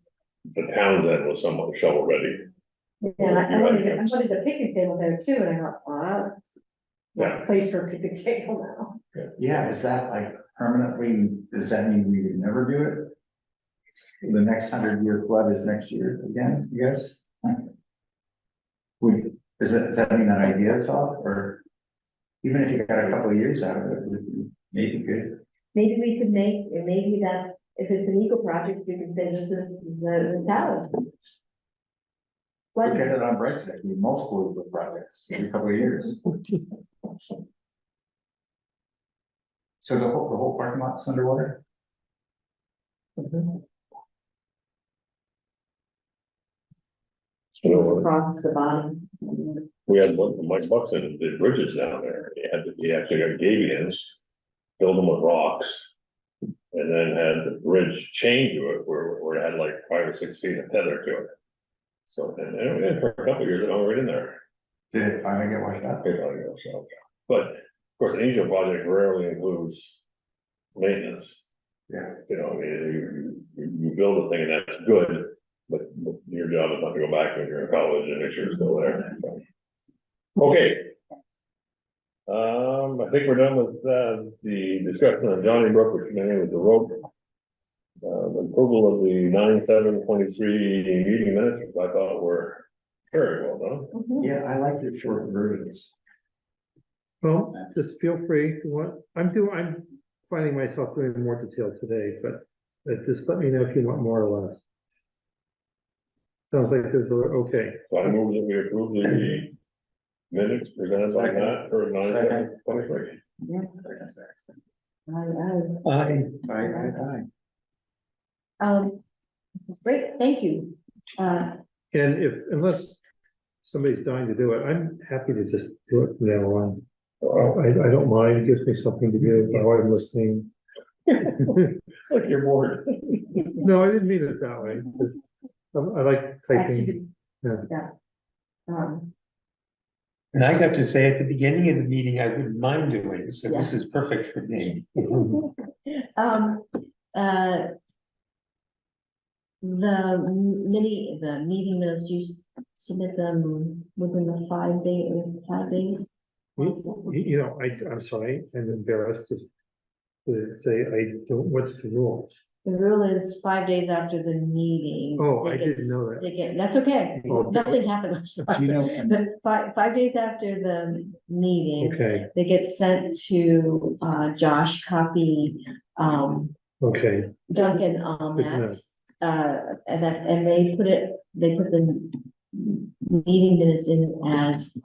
the town's end was somewhat shovel ready. Yeah, I wanted a picnic table there too, and I thought, wow, that's not a place for a picnic table now. yeah, is that like permanently, does that mean we would never do it? The next 100-year flood is next year again, you guys? Does that mean that idea is off, or even if you got a couple of years out of it, would be maybe good? Maybe we could make, and maybe that's, if it's an eco project, we can say this is the town. Look at it on Brexit, we multiple of the projects every couple of years. So the whole parking lot's underwater? It's across the bottom. We had one, Mike Buxton did bridges down there, he actually got gabbians, filled them with rocks. And then had the bridge chained to it where it had like 5 or 6 feet of tether to it. So, and for a couple of years, it hung right in there. Did it finally get washed out? But of course, an angel project rarely includes maintenance. Yeah. You know, I mean, you build a thing and that's good, but your job is not to go back when you're in college and make sure it's still there. Okay. I think we're done with, the discussion on Johnnie Brook, which began with the road. The approval of the 9/7/23 meeting minutes, which I thought were very well done. Mhm. Yeah, I like your short versions. Well, just feel free if you want. I'm finding myself doing more detail today, but just let me know if you want more or less. Sounds like this, okay. So I move that we approve the minutes presented by Matt for 9/7/23. Aye. Great, thank you. And unless somebody's dying to do it, I'm happy to just do it from now on. I don't mind, it gives me something to do while I'm listening. Like you're bored. No, I didn't mean it that way, just, I like typing. Actually, Yeah. yeah. And I got to say at the beginning of the meeting, I wouldn't mind doing it, so this is perfect for me. The meeting minutes, you submit them within the 5 days? You know, I'm sorry, I'm embarrassed to say, what's the rule? The rule is 5 days after the meeting. Oh, they I get- didn't know that. They get, that's okay, Oh, nothing happened last Do you know, time, but 5 days after the meeting, Okay, they get sent to, Josh, copy, okay, Duncan on Good to that. And they put the meeting minutes in as,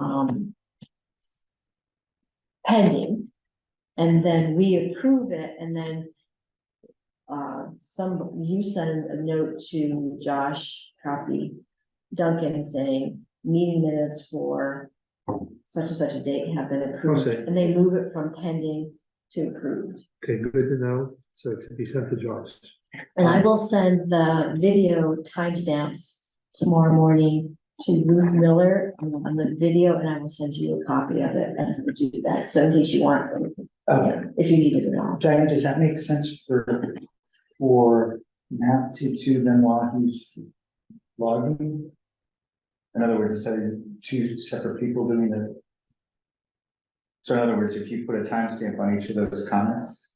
pending. And then we approve it, and then you send a note to Josh, copy Duncan, saying, meeting minutes for such and such a date have been approved, Okay. and they move it from pending to approved. okay, good to know, so it can be sent to Josh. And I will send the video timestamps tomorrow morning to Ruth Miller on the video, and I will send you a copy of it as to do that, so in case you want, if you need it at all. Diane, does that make sense for Matt to then while he's logging? In other words, instead of 2 separate people doing it. So in other words, if you put a timestamp on each of those comments.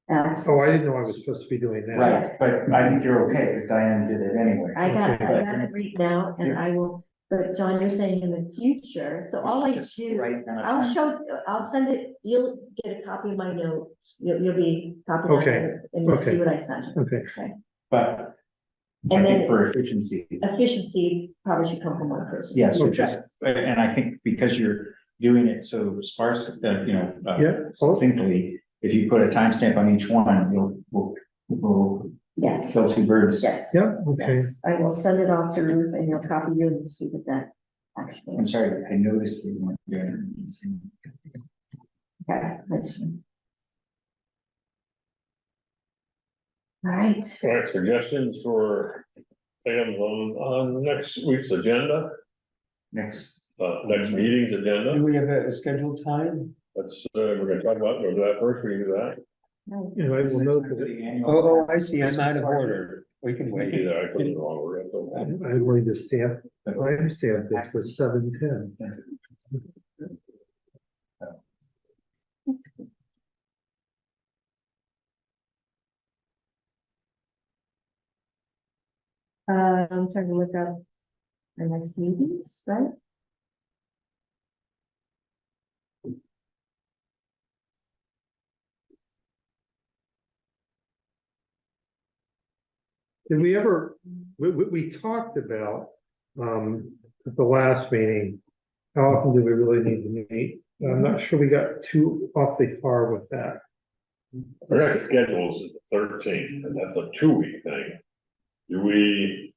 Oh, I didn't know I was supposed to be doing that. Right, but I think you're okay, because Diane did it anyway. I got Okay. it right now, and I will, but John, you're saying in the future, so all I Just do, write down a time- I'll send it, you'll get a copy of my note, you'll be copy of my Okay. note, and you'll see Okay. what I sent. Okay, But I And think then for efficiency, efficiency probably should come from one person. yes, so Okay. just, and I think because you're doing it so sparse, Yeah. succinctly, if you put a timestamp on each one, we'll Yes, kill 2 birds. yes. yeah, okay, Yes, I will send it off to Ruth, and you'll copy you and see what that actually. I'm sorry, I noticed that you weren't doing it. Okay, I see. right. All right, suggestions for items on next week's agenda, Next, next meeting's Do agenda. we have a scheduled time? Let's, we're gonna talk about, we'll do that first, we can do that. And I will note that the annual. Oh, I see, I'm out of order. We can wait. Either I put it in the wrong order. that's okay. I'm going to stamp, I'm stamped it for 7:10. I'm trying to look up our next meetings, right? Did we ever, we talked about, at the last meeting, how often do we really need to meet? I'm not sure we got too awfully far with that. Our next schedule is the 13th, and that's a 2-week thing. Do we?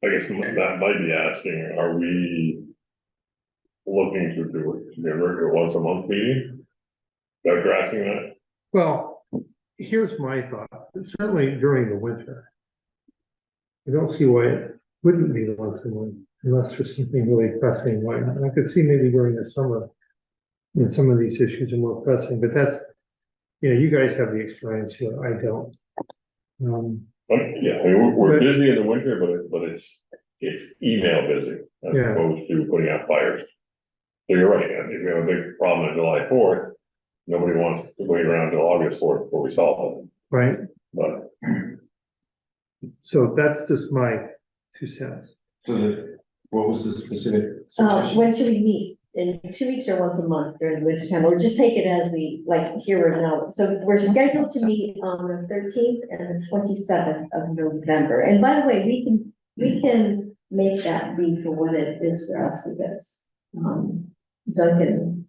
I guess that might be asking, are we looking to do a once a month meeting? Are you asking that? Well, here's my thought, certainly during the winter. I don't see why it wouldn't be once a month unless there's something really pressing. Why not? I could see maybe during the summer. And some of these issues are more pressing, but that's, you guys have the experience here, I don't. Yeah, I mean, we're But- busy in the winter, but it's email busy as Yeah. opposed to putting out fires. So you're right, and if we have a big problem on July 4th, nobody wants to wait around till August 4th before we solve it, Right, but. so that's just my 2 cents. So what was the specific suggestion? When should we meet? In 2 weeks or once a month during the winter time, or just take it as we, like, here and now. So we're scheduled to meet on the 13th and the 27th of November. And by the way, we can make that be for what it is for us, because, Duncan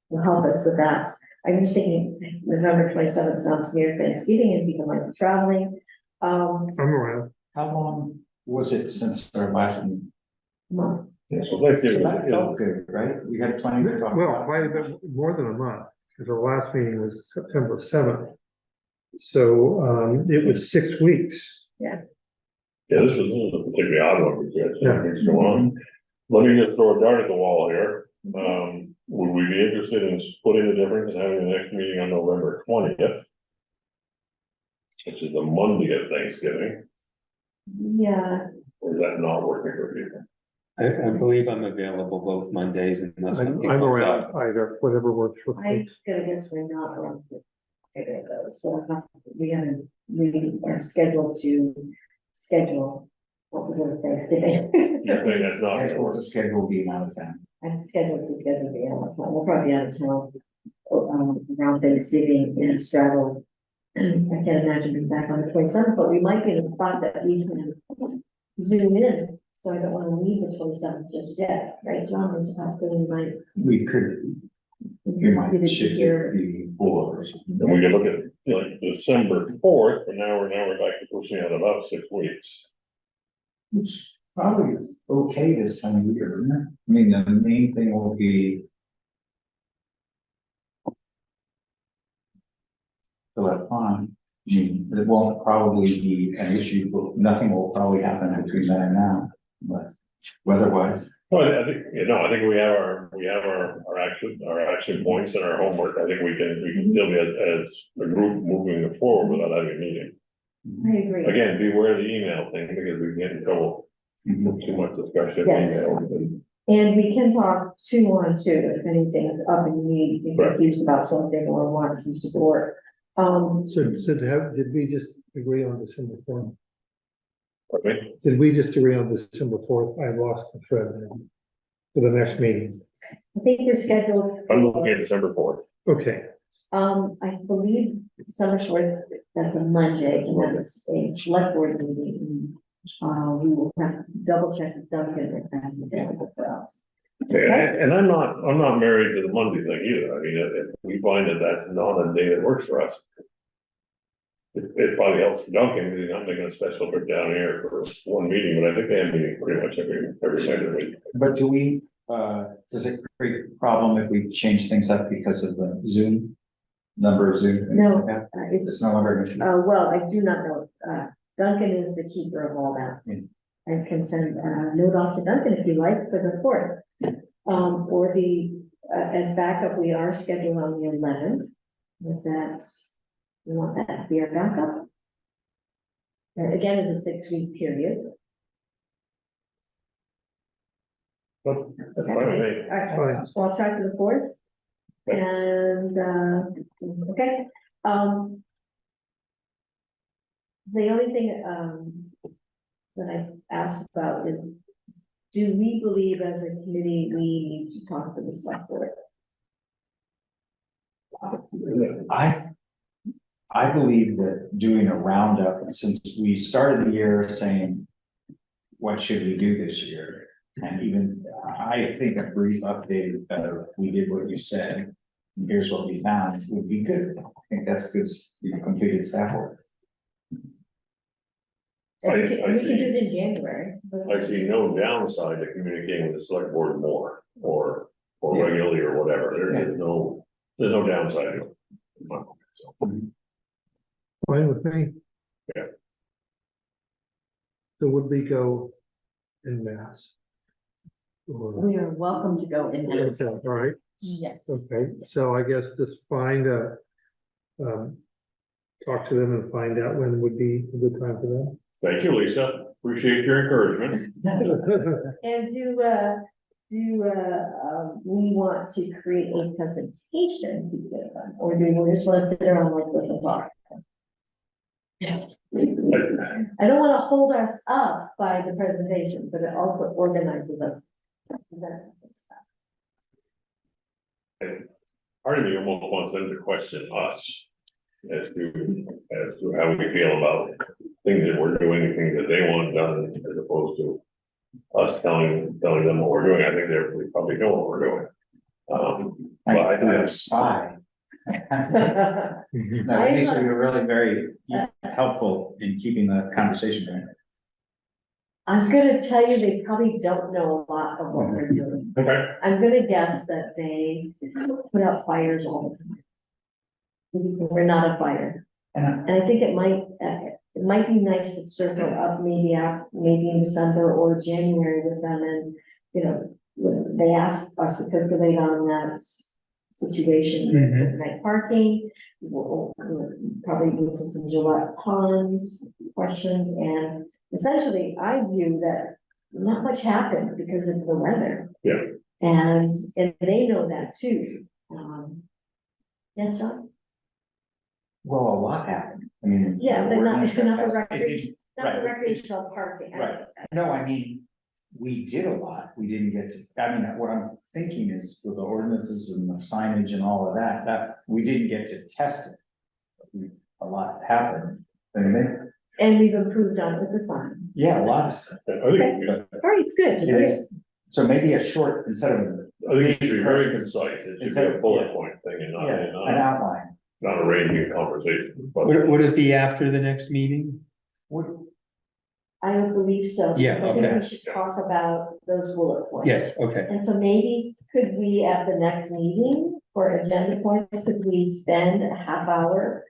will help us with that. I'm just thinking November 27th sounds near Thanksgiving and people might be traveling. I'm around. How long was it since our last meeting? Month. Yeah, so let's So give that it, felt good, right? We had plenty to talk Well, about. quite a bit more than a month, because our last meeting was September 7th. So, it was 6 weeks. yeah, this was a particularly odd one, because we had Yeah. some things go on. Let me just throw a dart at the wall here. Would we be interested in splitting the difference and having the next meeting on November 20th? Which is the Monday of Thanksgiving, Yeah, or is that not working for people? I believe I'm available both Mondays unless I'm something I'm comes around up. either, whatever works for I folks. gotta guess we're not around for either of those, so we haven't, we are scheduled to schedule what we're doing Thanksgiving. You're saying that's not gonna What's work? the schedule being out of town? I'm scheduled to schedule the out of town, we'll probably be out of town, around Thanksgiving in straddle. I can't imagine being back on the 27th, but we might be in a spot that we can zoom in, so I don't wanna leave the 27th just yet, right, John, there's a possibility we might. We could, we might Either shift here- it the board or something. And we could look at, like, December 4th, but now we're back to pushing out about 6 weeks. Which probably is okay this time of year, isn't it? I mean, the main thing will be. Fill that pond, it won't probably be an issue, but nothing will probably happen between then and now, but weather-wise. Well, I think, I think we have our action points and our homework. I think we can still be as a group moving forward without having a meeting. I agree. Again, beware the email thing, because we can get in trouble with too much discussion. Yes. Email. And we can talk 2-on-2 if anything's up and you need, if you're confused about something or want some support. So did we just agree on December 4th? Pardon me? Did we just agree on December 4th? I lost the thread now. For the next meeting. I think you're scheduled. I'm looking at December 4th. Okay, I believe December 4th, that's a Monday, and that's a select board meeting. We will have to double check with Duncan if that's available for us. Okay, and I'm not married to the Monday thing either. I mean, if we find that that's not a day that works for us. It probably helps Duncan, because he's not making a special trip down here for one meeting, but I think they have meetings pretty much every Saturday week. But do we, does it create a problem if we change things up because of the Zoom? number of Zoom. things No, like that? it's, It's no longer an issue. well, I do not know, Duncan is the keeper of all that. Mm. I can send a note off to Duncan if you like for the fourth. Or as backup, we are scheduled on the 11th. Is that, we want that to be our backup? Again, it's a 6-week period. But that's fine with me. All right, Fine. so I'll try for the fourth. Okay. And, okay, the only thing, that I asked about is, do we believe as a committee, we need to talk to the select board? I believe that doing a roundup, since we started the year saying, what should we do this year? And even, I think a brief update, we did what you said, and here's what we found, would be good. I think that's good, completed staff work. And we can, I and we see. can do it in January. I see no downside to communicating with the select board more, or Yeah. regularly or whatever, there's no downside to it. So, Fine with me. Yeah. So would we go in mass? Or, We are welcome to go in okay, all right, Yes. okay, so I guess just find talk to them and find out when would be a good time for them. thank you, Lisa, appreciate your encouragement. And we want to create a presentation to give them, or do we just want to sit around like this and talk? I don't want to hold us up by the presentation, but it also organizes us. Part of me almost wants them to question us as to how we feel about things that we're doing, things that they want done, as opposed to us telling them what we're doing. I think they probably know what we're doing. But I I'm a think spy. Mhm. No, Lisa, you're really very helpful in keeping the conversation going. I'm gonna tell you, they probably don't know a lot of what we're doing. okay, I'm gonna guess that they put out fires all the time. We're not a fire, And and I think it might be nice to circle up maybe in December or January with them, and, you know, when they asked us to calculate on that situation with night parking. We'll probably move to some Gillette ponds questions, and essentially, I view that not much happened because of the weather. Yeah. And they know that too. Yes, John? well, a lot happened. I mean. Yeah, but not- ordinance got not the passed. record. It didn't- Not Right. the recreational parking. Right. No, I mean, we did a lot. We didn't get to, I mean, what I'm thinking is with the ordinances and the signage and all of that we didn't get to test it. A lot happened. Anything? And we've improved on with the signs. Yeah, a lot of stuff. I think, All right, it's good. It is, so maybe a short, instead of, I think it should be very concise, it should be a Instead- bullet yeah. point thing and yeah, an not, outline. not a raging conversation. But Would it be after the next meeting? I would believe so. Yeah, because I think okay. we should talk about those bullet points. Yes, okay. And so maybe could we, at the next meeting for agenda points, could we spend a half hour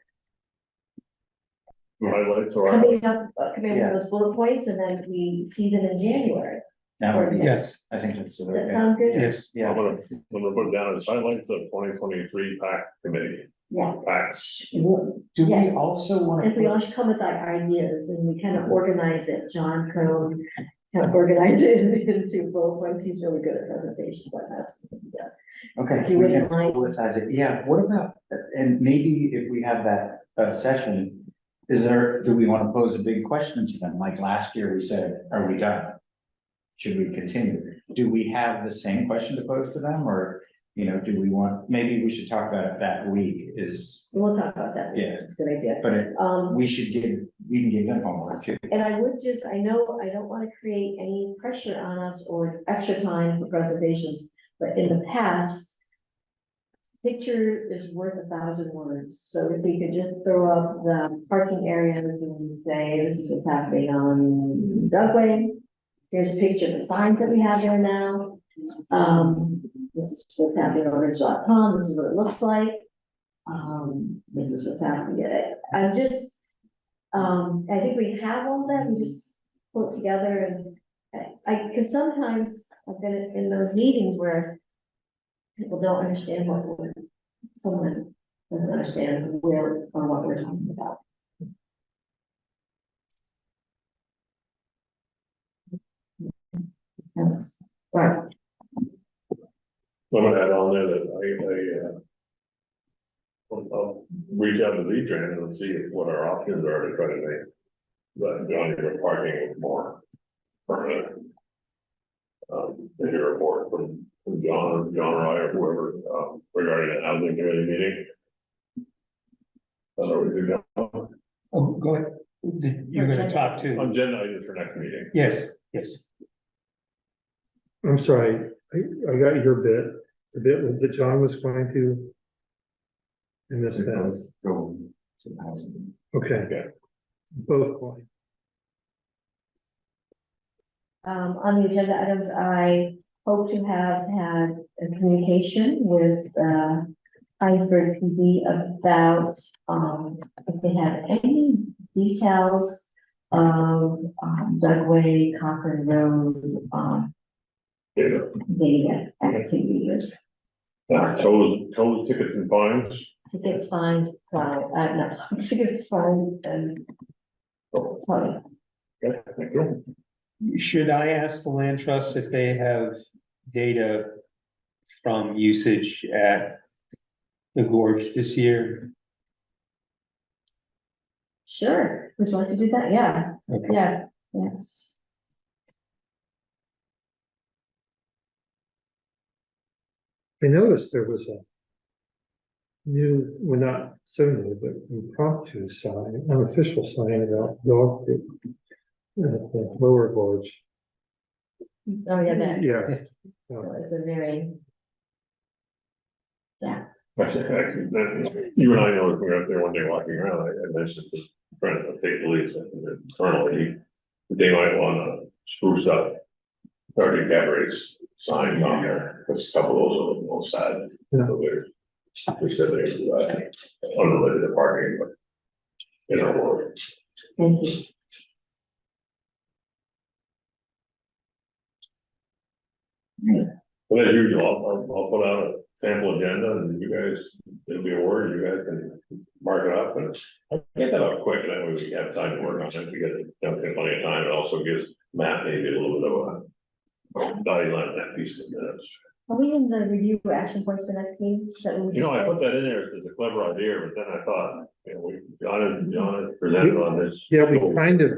highlights or. coming up with those bullet points, and then we see them in January? That would be, Yes, I think that's. Does that sound good? yes. Yeah. I'm gonna put down as highlights of 2023 PAC committee, Yeah. PACs. Do we Yes. also want And we all should come with our ideas, and we kind of organize it. John Crone kind of organize it into bullet points. He's really good at presentations like that. Okay, If you we wouldn't can mind. bulletize it, yeah, what about, and maybe if we have that, session, do we wanna pose a big question to them, like last year we said, are we done? Should we continue? Do we have the same question to pose to them, or, do we want, maybe we should talk about it that week, We'll talk about that. Yeah. It's a good idea. but we can give them homework too. And I would just, I know I don't want to create any pressure on us or extra time for presentations, but in the past, picture is worth 1,000 words. So if we could just throw up the parking areas and say, this is what's happening on Dugway. Here's a picture of the signs that we have there now. This is what's happening on Ridge.com. This is what it looks like. This is what's happening. I'm just, I think we have all that, we just put it together and cause sometimes I've been in those meetings where people don't understand someone doesn't understand where or what we're talking about. That's right. I'm gonna add on there that I'll reach out to Adjourn and see what our options are to try to make that Johnnie parking more permanent. Maybe a report from John or I or whoever, regarding the housing committee meeting. That's what we do now. Oh, go ahead. You're gonna talk to, Agenda items for next meeting. yes, yes. I'm sorry, I got your bit, the bit that John was going to. And this does, Go to the housing. okay. Both going. On the agenda items, I hope to have had a communication with, Heinsberg PD about, if they have any details of, Dugway, Cochran Road, Yeah. data activities, Tolls, tickets and fines. tickets, fines, no, tickets, fines, and. Sorry. Okay, thank you. Should I ask the land trust if they have data from usage at the gorge this year? Sure, would you like to do that? Yeah, Okay. yeah, yes. I noticed there was a new, well, not so new, but impromptu sign, unofficial sign about dog food at the lower gorge. Oh, yeah, that. Yes. That was a very. Yeah, Actually, you and I know if we were up there one day walking around, I mentioned to friend of State Police, internally, they might wanna spruce up Sergeant Gabory's signs on there, because a couple of those are a little sad. Yeah. So they said they're unrelated to parking, but you know, thank you. but as usual, I'll put out a sample agenda and you guys, it'll be a word, you guys can mark it up and I'll get that up quick, and that way we have time to work on it, we get plenty of time, it also gives Matt maybe a little bit of a value line in that piece of minutes. Are we in the review action points for next meeting? You know, I put that in there as a clever idea, but then I thought, you know, John has presented on this. Yeah, we kind of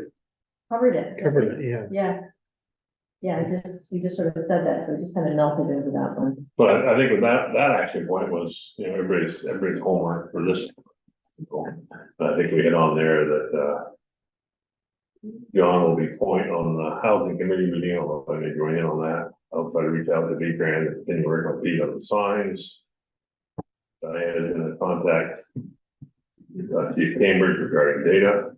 Covered it. covered it, yeah. Yeah. Yeah, we just sort of said that, so we just kind of melted into that one. But I think with that action point was, you know, everybody's homework for this. I think we hit on there that, John will be point on the housing committee meeting, I'll let me join in on that. I'll try to reach out to V-Grant and continue working with Pete on the signs. Diane is in contact Chief Cambridge regarding data.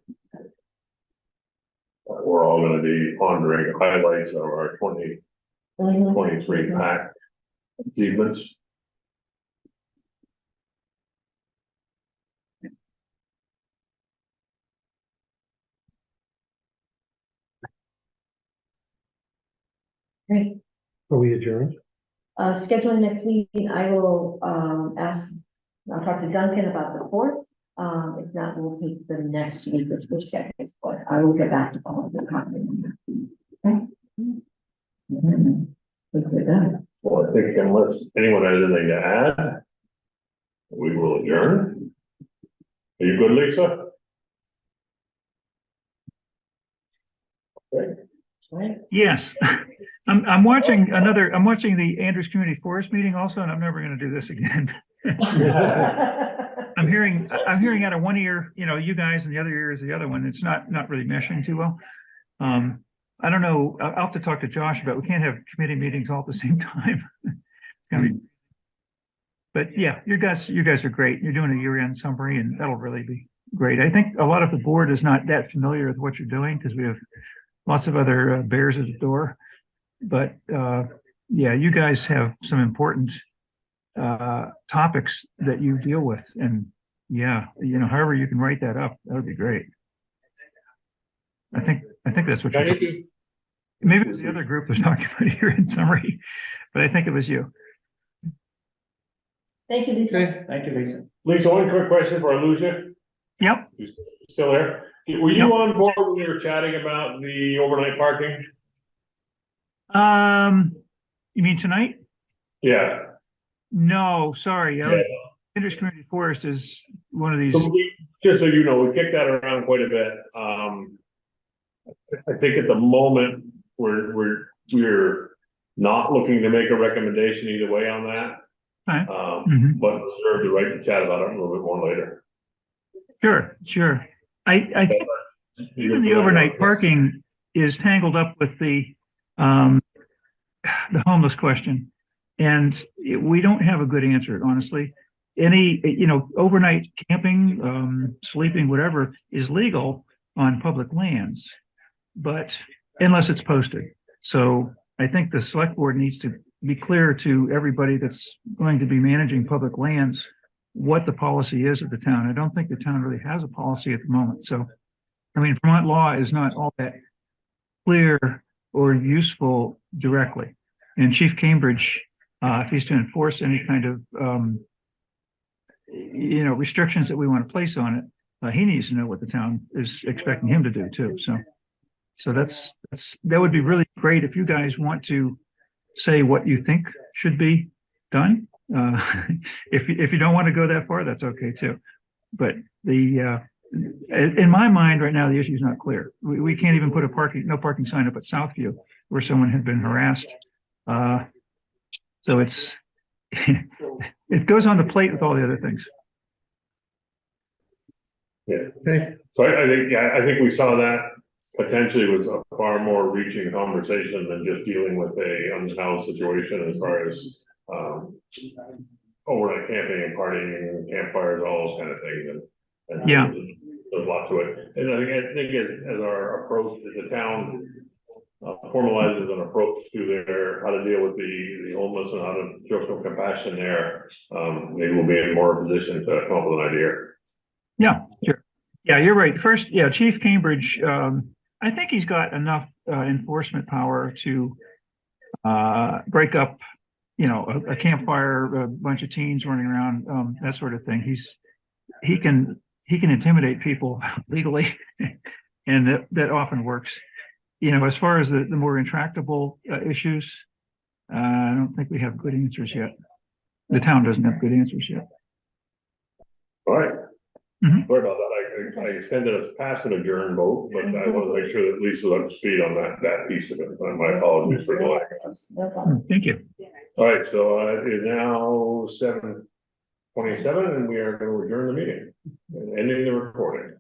We're all gonna be pondering highlights of our 2023 PAC achievements. Great. Are we adjourned? Scheduling next meeting, I will, I'll talk to Duncan about the 4th. If not, we'll take the next week, which we're scheduled for. I will get back to all of the company. Okay. We're done. Well, I think unless anyone has anything to add, we will adjourn. Are you good, Lisa? Okay. Right. Yes, I'm watching the Andrews Community Forest meeting also, and I'm never gonna do this again. I'm hearing out of one ear, you know, you guys, and the other ear is the other one. It's not really meshing too well. I don't know, I'll have to talk to Josh about, we can't have committee meetings all at the same time. It's gonna be. But yeah, you guys are great. You're doing a year-end summary and that'll really be great. I think a lot of the board is not that familiar with what you're doing because we have lots of other bears at the door. But yeah, you guys have some important topics that you deal with. And yeah, however you can write that up, that would be great. I think that's what Thank you, you. maybe it was the other group that's talking about it here in summary, but I think it was you. Thank you, Lisa. Okay, Thank you, Lisa. Lisa, one quick question before I lose you. Yep. You still there? Were you Yep. on board when we were chatting about the overnight parking? You mean tonight? Yeah. No, sorry. Yeah. Signage Community Forest is one of these. So just so you know, we kicked that around quite a bit. I think at the moment, we're not looking to make a recommendation either way on that. Okay. But reserve the right to chat about it a little bit more later. Sure. I think even the overnight parking is tangled up with the homeless question. And we don't have a good answer, honestly. Any, overnight camping, sleeping, whatever, is legal on public lands, but unless it's posted. So I think the select board needs to be clear to everybody that's going to be managing public lands what the policy is of the town. I don't think the town really has a policy at the moment. So, I mean, Vermont law is not all that clear or useful directly. And Chief Cambridge, if he's to enforce any kind of, restrictions that we want to place on it, he needs to know what the town is expecting him to do too. So that would be really great if you guys want to say what you think should be done. If you don't want to go that far, that's okay too. But in my mind right now, the issue is not clear. We can't even put no parking sign up at Southview where someone had been harassed. So it goes on the plate with all the other things. Yeah. okay, So I think we saw that potentially was a far more reaching conversation than just dealing with a unhoused situation as far as overnight camping and partying and campfires, all those kind of things. And Yeah. there's a lot to it. And I think as our approach as the town formalizes an approach to how to deal with the homeless and how to show some compassion there, maybe we'll be in more position to come up with an idea. Yeah, sure. Yeah, you're right. First, Chief Cambridge, I think he's got enough enforcement power to break up, a campfire, a bunch of teens running around, that sort of thing. He can intimidate people legally, and that often works. As far as the more intractable issues, I don't think we have good answers yet. The town doesn't have good answers yet. All right. Mhm. Sorry about that. I extended us past an adjourn vote, but I want to make sure that Lisa was up to speed on that piece of it. My apologies for delaying. No problem. Thank you. All right, so it is now 7:27 and we are going to adjourn the meeting and ending the recording.